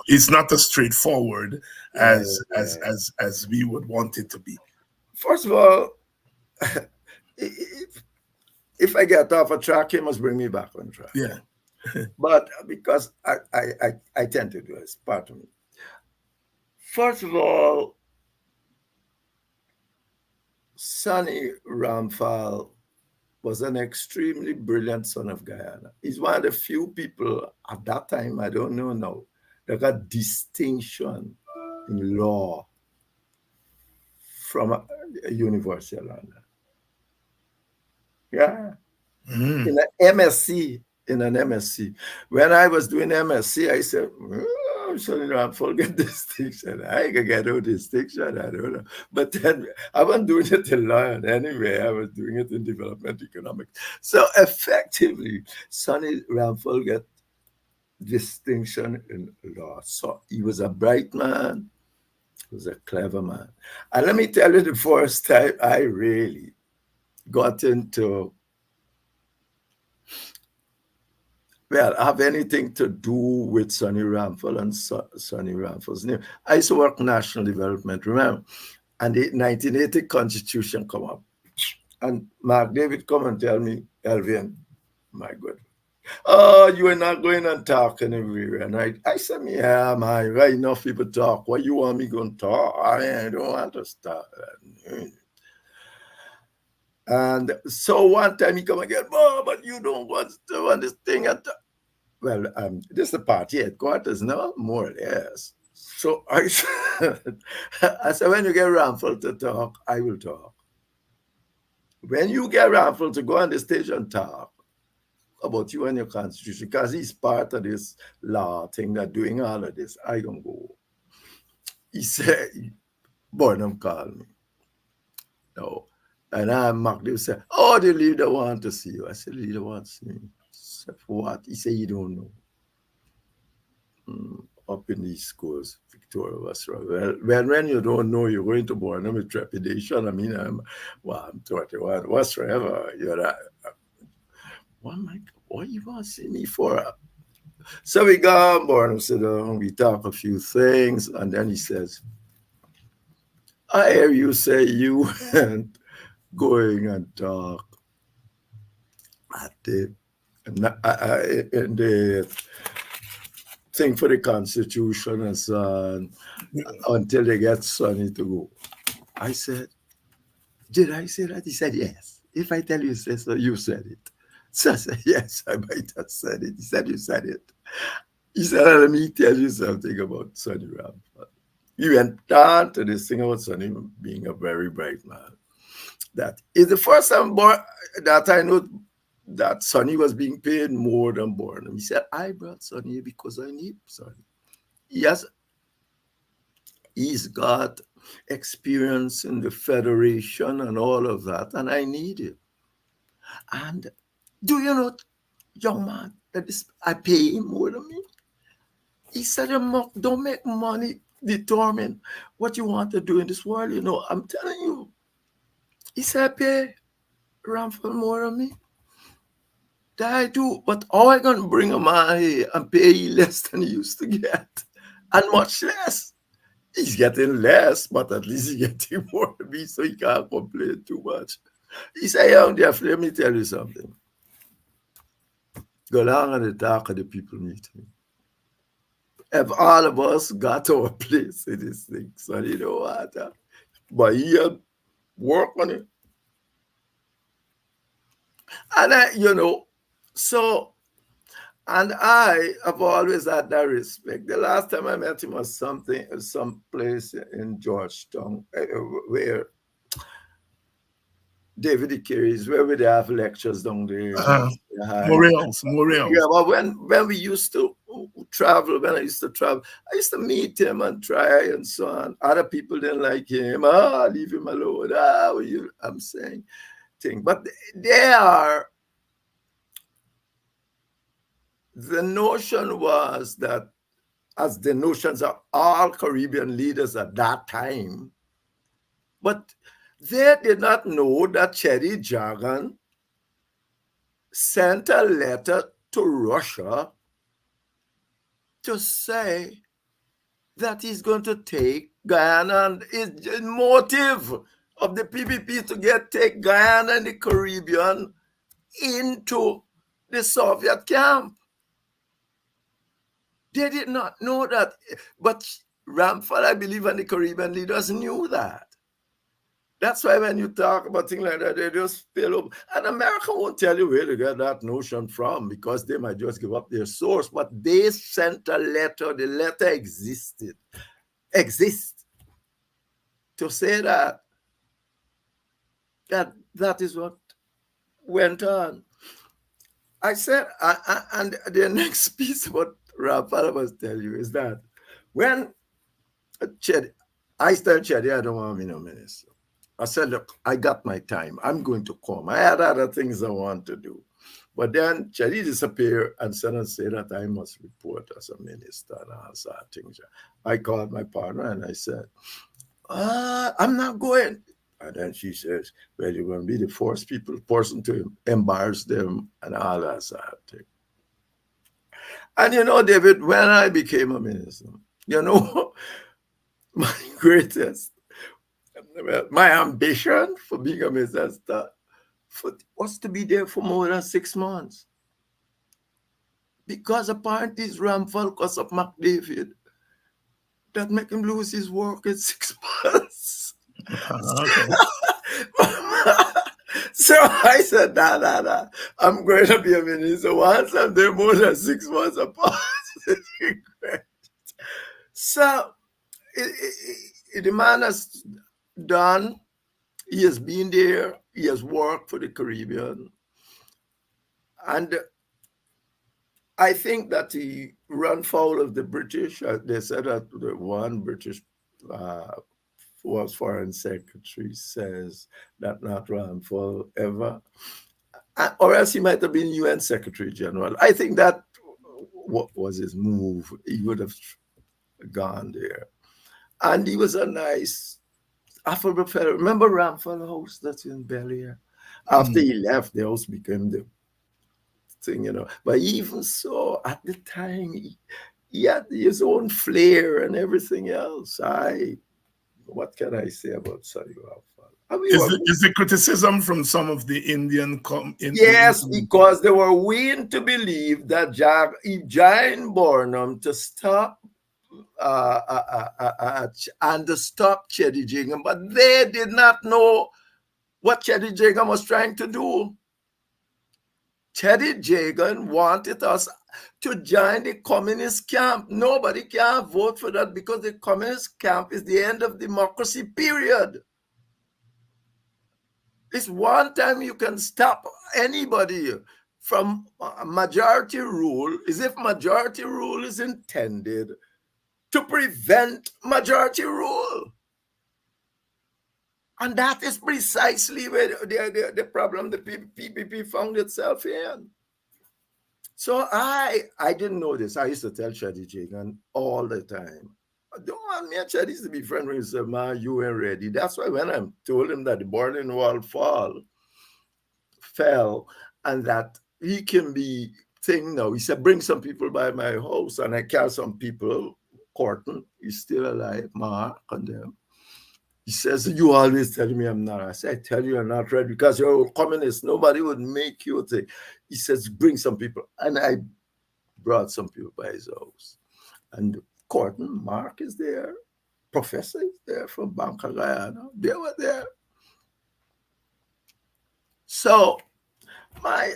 it's not as straightforward Yeah, yeah. as we would want it to be. First of all, if, if I get off a track, you must bring me back on track. Yeah. But because I tend to do it, it's part of me. First of all, Sonny Ramphal was an extremely brilliant son of Guyana. He's one of the few people at that time, I don't know now, that got distinction in law from a University of London. Yeah, Mm. in an MSc, in an MSc. When I was doing MSc, I said, oh, sorry, no, I'm forget distinction. I can get no distinction. I don't know. But then I wasn't doing it in London anyway. I was doing it in development economics. So effectively, Sonny Ramphal got distinction in law. So he was a bright man. He was a clever man. And let me tell you, the first time I really got into well, have anything to do with Sonny Ramphal and Sonny Ramphals name. I used to work national development, remember? And the 1980 constitution come up. And Mark David come and tell me, Elvin, my God, oh, you are not going and talk anywhere. And I said, yeah, man, right enough people talk. What you want me going to talk? I don't want to start. And so one time he come again, oh, but you don't want to want this thing at well, this is the party headquarters now, more or less. So I said, I said, when you get Ramphal to talk, I will talk. When you get Ramphal to go on the stage and talk about you and your constitution, because he's part of this law thing that doing all of this, I don't go. He said, Burnham called me. No. And I mocked him, said, oh, the leader want to see you. I said, the leader wants to see me. I said, for what? He said, you don't know. Up in the East Coast, Victoria, Australia. Well, when you don't know, you're going to Borneo with trepidation. I mean, I'm 21, whatsoever. You're not, what you want to see me for? So we got on board and sit down, we talk a few things, and then he says, I hear you say you went going and talk at in the thing for the Constitution and so on until they get Sonny to go. I said, did I say that? He said, yes. If I tell you say so, you said it. So I said, yes, I might have said it. He said, you said it. He said, let me tell you something about Sonny Ramphal. He went on to this thing about Sonny being a very bright man. That is the first time that I know that Sonny was being paid more than Burnham. He said, I brought Sonny because I need Sonny. Yes, he's got experience in the Federation and all of that, and I need it. And do you know, young man, that is, I pay him more than me? He said, don't make money determine what you want to do in this world. You know, I'm telling you. He said, I pay Ramphal more than me. That I do. But how I going to bring a man here and pay less than he used to get? And much less. He's getting less, but at least he's getting more of me, so he can't complain too much. He said, young Jeff, let me tell you something. Go down and talk of the people meeting. If all of us got to a place in this thing, so you know what? But he had work on it. And so, and I have always had that respect. The last time I met him was some place in Georgetown, where David Carey's, where we have lectures down there. Morales. Yeah, but when we used to travel, when I used to travel, I used to meet him and try and so on. Other people didn't like him. Leave him alone. I'm saying thing. But the notion was that, as the notions of all Caribbean leaders at that time, but they did not know that Cherry Jagan sent a letter to Russia to say that he's going to take Guyana, and his motive of the PPP to take Guyana and the Caribbean into the Soviet camp. They did not know that, but Ramphal, I believe, and the Caribbean leaders knew that. That's why when you talk about things like that, they just fill up. And America won't tell you where to get that notion from, because they might just give up their source. But they sent a letter. The letter exists to say that is what went on. I said, and the next piece of what Raphael was telling you is that when I told Chedi, I don't want to be no minister. I said, look, I got my time. I'm going to come. I had other things I want to do. But then Chedi disappeared and said that I must report as a minister and all sorts of things. I called my partner and I said, I'm not going. And then she says, well, you're going to be the first person to embarrass them and all that sort of thing. And David, when I became a minister, my greatest, my ambition for being a minister was to be there for more than 6 months. Because apparently it's Ramphal because of McDavid that make him lose his work in 6 months. Okay. So I said, nah. I'm going to be a minister. Once I'm there more than 6 months apart. So the man has done, he has been there, he has worked for the Caribbean. And I think that he ran foul of the British. They said that the one British was foreign secretary says that not Ramphal ever, or else he might have been UN Secretary General. I think that what was his move. He would have gone there. And he was a nice, affable fellow. Remember Ramphal House that's in Bel Air? After he left, the house became the thing, But even so, at the time, he had his own flair and everything else. What can I say about Sadi Ramphal? Is the criticism from some of the Indian? Yes, because they were willing to believe that he joined Burnham to stop and to stop Chedi Jagan, but they did not know what Chedi Jagan was trying to do. Chedi Jagan wanted us to join the communist camp. Nobody can vote for that because the communist camp is the end of democracy, period. It's one time you can stop anybody from majority rule, is if majority rule is intended to prevent majority rule. And that is precisely where the problem the PPP found itself in. So I didn't know this. I used to tell Shadi Jagan all the time, I don't want me and Shadi to be friends with him. He said, man, you ain't ready. That's why when I told him that the Berlin Wall fell and that he can be thing now, he said, bring some people by my house, and I carry some people Corton, he's still alive, Mark and them. He says, you always tell me I'm not. I say, I tell you I'm not right because you're a communist. Nobody would make you think. He says, bring some people. And I brought some people by his house. And Corton, Mark is there. Professor is there from Banca Guyana. They were there. So my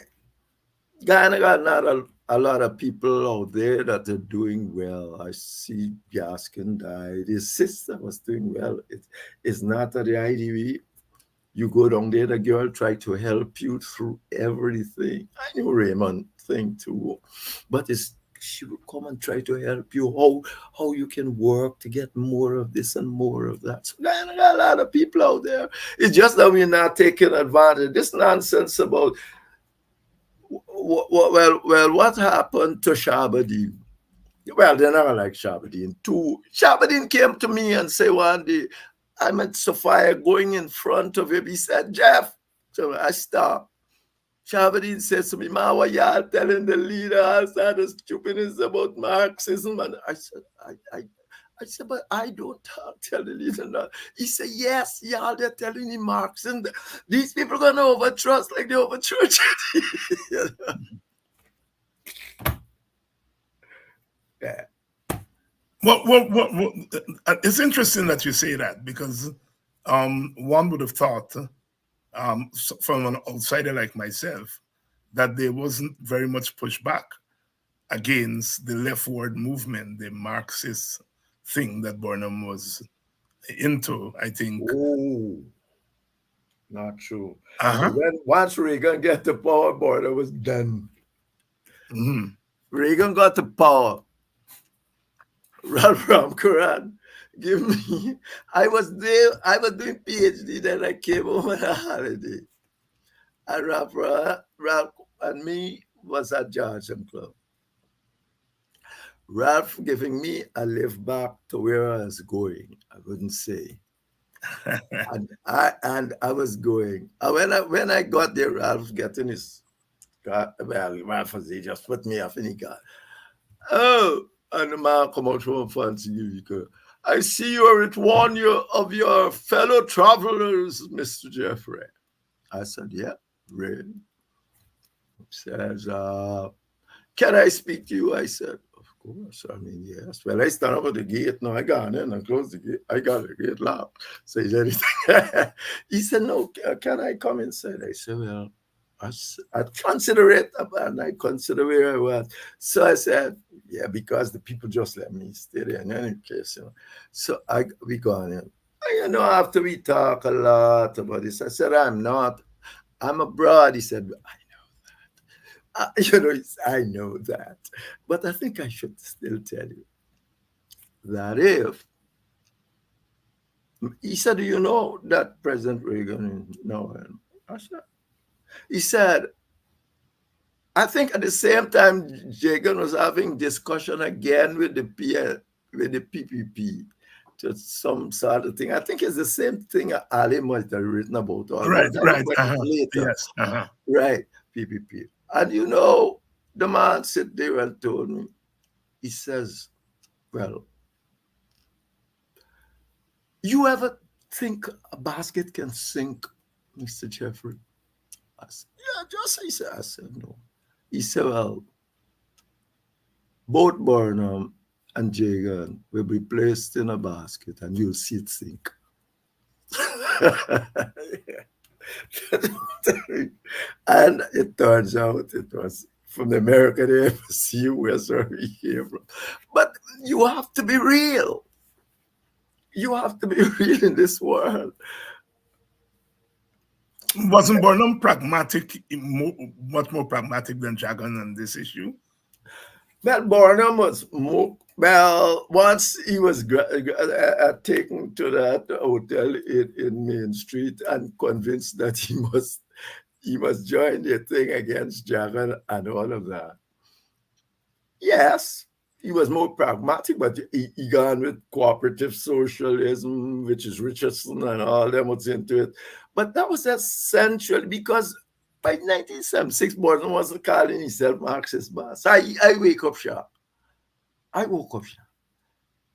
Guyana got not a lot of people out there that are doing well. I see Gaskin died. His sister was doing well. It's not at the IDB. You go down there, the girl tried to help you through everything. I knew Raymond thing too. But she would come and try to help you how you can work to get more of this and more of that. So Guyana got a lot of people out there. It's just that we're not taking advantage. This nonsense about what happened to Shabadin? Well, they're not like Shabadin too. Shabadin came to me and said one day, I met Sophia going in front of him. He said, Jeff. So I stopped. Shabadin says to me, Ma, what y'all telling the leader all sort of stupidness about Marxism? And I said, I said, but I don't tell the leader that. He said, yes, y'all, they're telling him Marxism. These people are going to overtrust like they overtrust. Yeah. It's interesting that you say that because one would have thought from an outsider like myself that there wasn't very much pushback against the leftward movement, the Marxist thing that Burnham was into, I think. Oh, not true. Uh-huh. When once Reagan get the power, Burnham was done. Mm-hmm. Reagan got the power. Ralph Ramkaran give me. I was there. I was doing PhD. Then I came home on a holiday. And Ralph and me was at Georgian Club. Ralph giving me a lift back to where I was going. I wouldn't say. and I was going. And when I got there, Ralph getting his car. Well, Ralph was he just put me off in the car. Oh. And the man come out from a fancy vehicle. I see you are with one of your fellow travelers, Mr. Jeffrey. I said, yeah, really? He says, can I speak to you? I said, of course. I mean, yes. Well, I stand up at the gate. No, I got in and closed the gate. I got the gate locked. So he said, he said, no, can I come inside? I said, well, I consider it, and I consider where I was. So I said, yeah, because the people just let me stay there in any case, So we gone in. And, after we talk a lot about this, I said, I'm abroad. He said, I know that. I know that. But I think I should still tell you that if, he said, do you know that President Reagan is now? I said, he said, I think at the same time, Jagan was having discussion again with the PPP to some sort of thing. I think it's the same thing Ali might have written about. Right. Later. Yes. Right, PPP. And the man sat there and told me, he says, well, you ever think a basket can sink, Mr. Jeffrey? I said, yeah, I said, no. He said, well, both Burnham and Jagan will be placed in a basket and you'll see it sink. And it turns out it was from the American Embassy, where he came from. But you have to be real. You have to be real in this world. Wasn't Burnham pragmatic, much more pragmatic than Jagan on this issue? Well, Burnham was more, well, once he was taken to that hotel in Main Street and convinced that he must join the thing against Jagan and all of that. Yes, he was more pragmatic, but he gone with cooperative socialism, which is Richardson and all them was into it. But that was essential because by 1976, Burnham wasn't calling himself Marxist boss. I wake up sharp. I woke up sharp.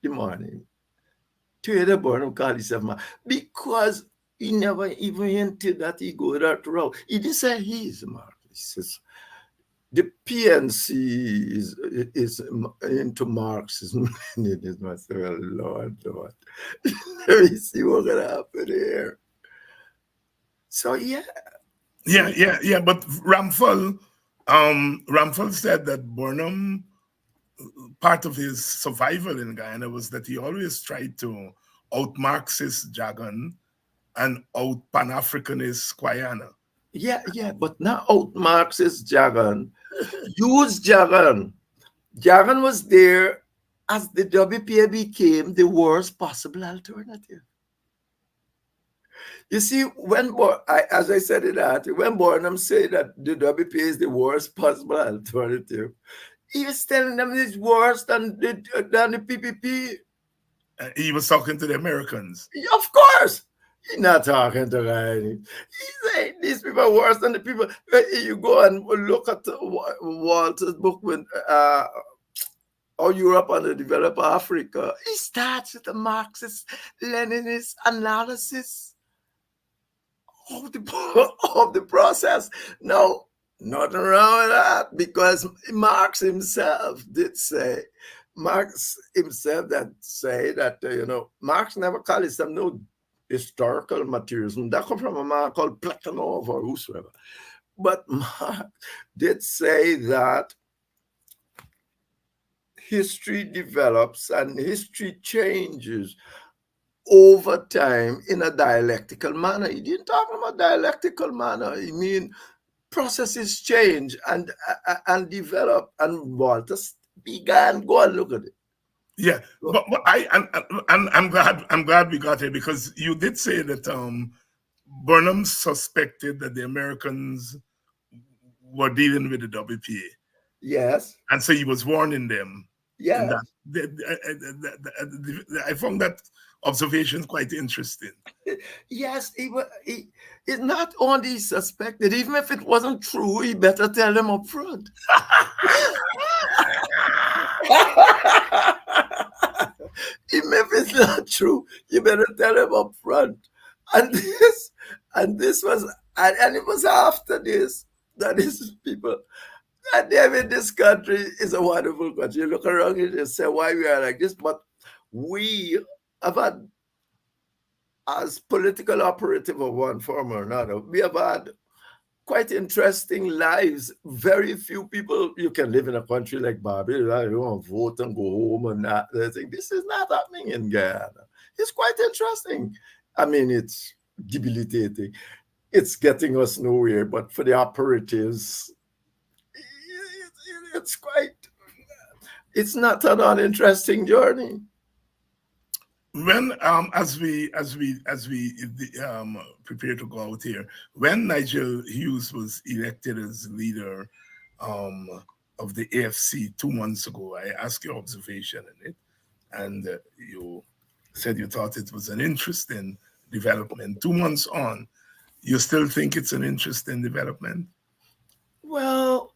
the morning, Trader Burnham called himself man because he never even hinted that he go that route. He didn't say he's Mark. He says the PNC is into Marxism. Leninism. I said, well, Lord, Lord. Let me see what's gonna happen here. So yeah. Yeah. But Ramphal said that Burnham, part of his survival in Guyana was that he always tried to out Marxist Jagan and out Pan Africanist Guyana. Yeah, but not out Marxist Jagan. Use Jagan. Jagan was there as the WPA became the worst possible alternative. You see, as I said it that, when Burnham said that the WPA is the worst possible alternative, he was telling them it's worse than the PPP. He was talking to the Americans. Of course. He's not talking to Riley. He's saying these people are worse than the people. You go and look at Walter's book when How Europe Underdeveloped Africa. He starts with a Marxist Leninist analysis of the process. Now, nothing wrong with that because Marx himself did say. Marx himself that Marx never called it some no historical materialism. That comes from a man called Plekhanov or whosoever. But Marx did say that history develops and history changes over time in a dialectical manner. He didn't talk about dialectical manner. I mean, processes change and develop. And Walter began. Go and look at it. Yeah, but I'm glad we got here because you did say that Burnham suspected that the Americans were dealing with the WPA. Yes. And so he was warning them. Yes. I found that observation quite interesting. Yes, he not only suspected, even if it wasn't true, he better tell them up front. Even if it's not true, you better tell them up front. And this was, and it was after this that these people, and David, this country is a wonderful country. You look around and you say why we are like this, but we have had, as political operative of one form or another, we have had quite interesting lives. Very few people, you can live in a country like Barbados, you want to vote and go home and that. This is not happening in Guyana. It's quite interesting. I mean, it's debilitating. It's getting us nowhere, but for the operatives, it's not an uninteresting journey. When as we prepare to go out here, when Nigel Hughes was elected as leader of the AFC 2 months ago, I asked your observation in it, and you said you thought it was an interesting development. 2 months on, you still think it's an interesting development? Well,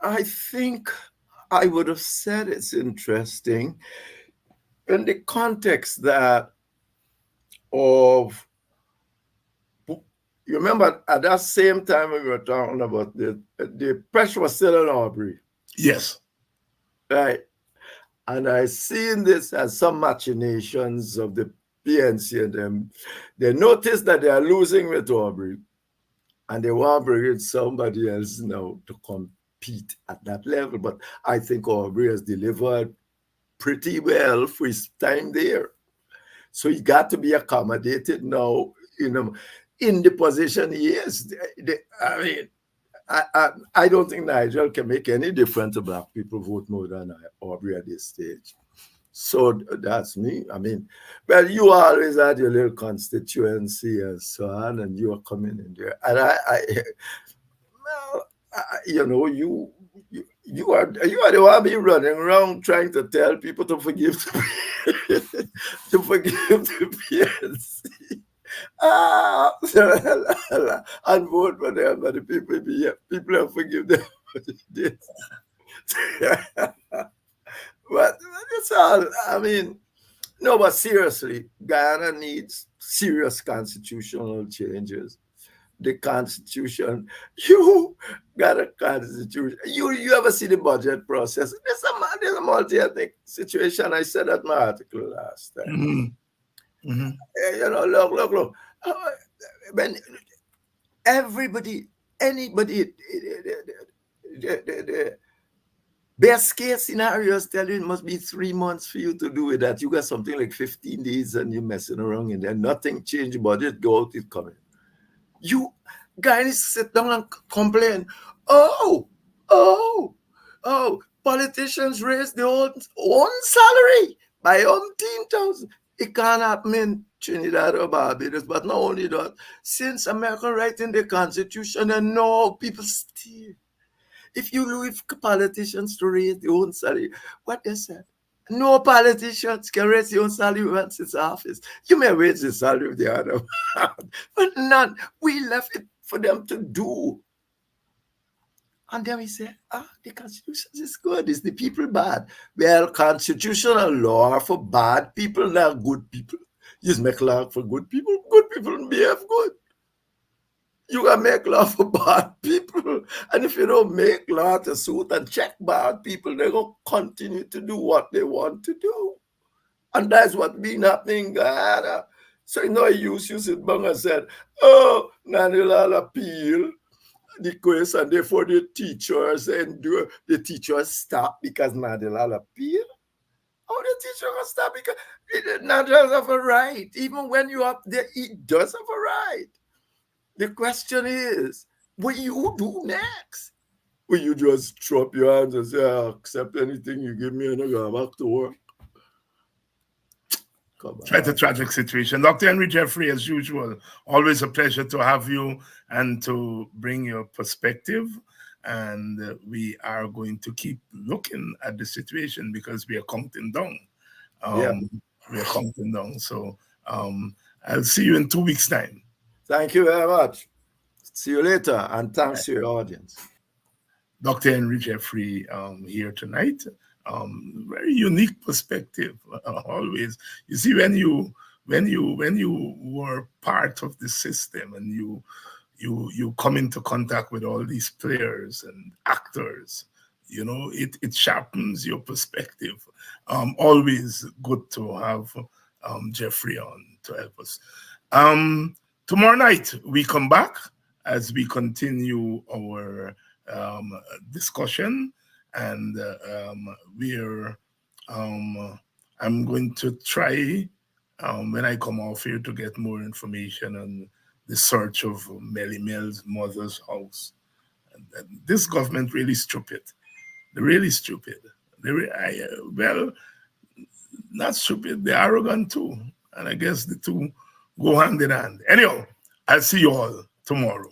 I think I would have said it's interesting in the context that of, you remember at that same time we were talking about the pressure was still on Aubrey. Yes. Right. And I seen this as some machinations of the PNC and them. They noticed that they are losing with Aubrey and they want to bring in somebody else now to compete at that level. But I think Aubrey has delivered pretty well for his time there. So he got to be accommodated now, in the position he is. I mean, I don't think Nigel can make any difference to black people vote more than Aubrey at this stage. So that's me. I mean, well, you always had your little constituency and so on, and you are coming in there. And you are the one be running around trying to tell people to forgive to forgive the PNC. And vote for them, but the people have forgive them. But that's all. I mean, no, but seriously, Guyana needs serious constitutional changes. The constitution, you got a constitution. You ever see the budget process? There's a multi-ethnic situation. I said that in my article last time. Look. Uh, When everybody, anybody, the best case scenarios tell you it must be 3 months for you to do it. That you got something like 15 days and you're messing around and then nothing change, budget go out, it coming. You guys sit down and complain. Oh, oh, politicians raise their own salary by 10,000. It can't happen in Trinidad or Barbados. But not only that, since America writing the Constitution, and no people steal. If you leave politicians to raise their own salary, what they said? No politicians can raise their own salary once it's office. You may raise the salary of the other, but none. We left it for them to do. And then we say, the Constitution is good. Is the people bad? Well, constitutional law are for bad people, not good people. You just make law for good people. Good people behave good. You can make law for bad people. And if you don't make law to suit and check bad people, they're going to continue to do what they want to do. And that's what's been happening in Guyana. So, you sit back and said, Nanilal appeal the case, and therefore the teachers and the teachers stop because Nanilal appeal. Oh, the teacher will stop because Nanilal have a right. Even when you're up there, he does have a right. The question is, what you do next? Will you just drop your hands and say, I accept anything you give me and I go back to work? Quite a tragic situation. Dr. Henry Jeffrey, as usual, always a pleasure to have you and to bring your perspective. And we are going to keep looking at the situation because we are counting down. We are counting down. So I'll see you in 2 weeks' time. Thank you very much. See you later, and thanks to your audience. Dr. Henry Jeffrey here tonight. Very unique perspective. Always, you see, when you were part of the system and you come into contact with all these players and actors, it sharpens your perspective. Always good to have Jeffrey on to help us. Tomorrow night we come back as we continue our discussion, and I'm going to try when I come off here to get more information on the search of Melly Mel's mother's house. And this government really stupid. They're really stupid. Not stupid. They're arrogant too, and I guess the two go hand in hand. Anyhow, I'll see you all tomorrow.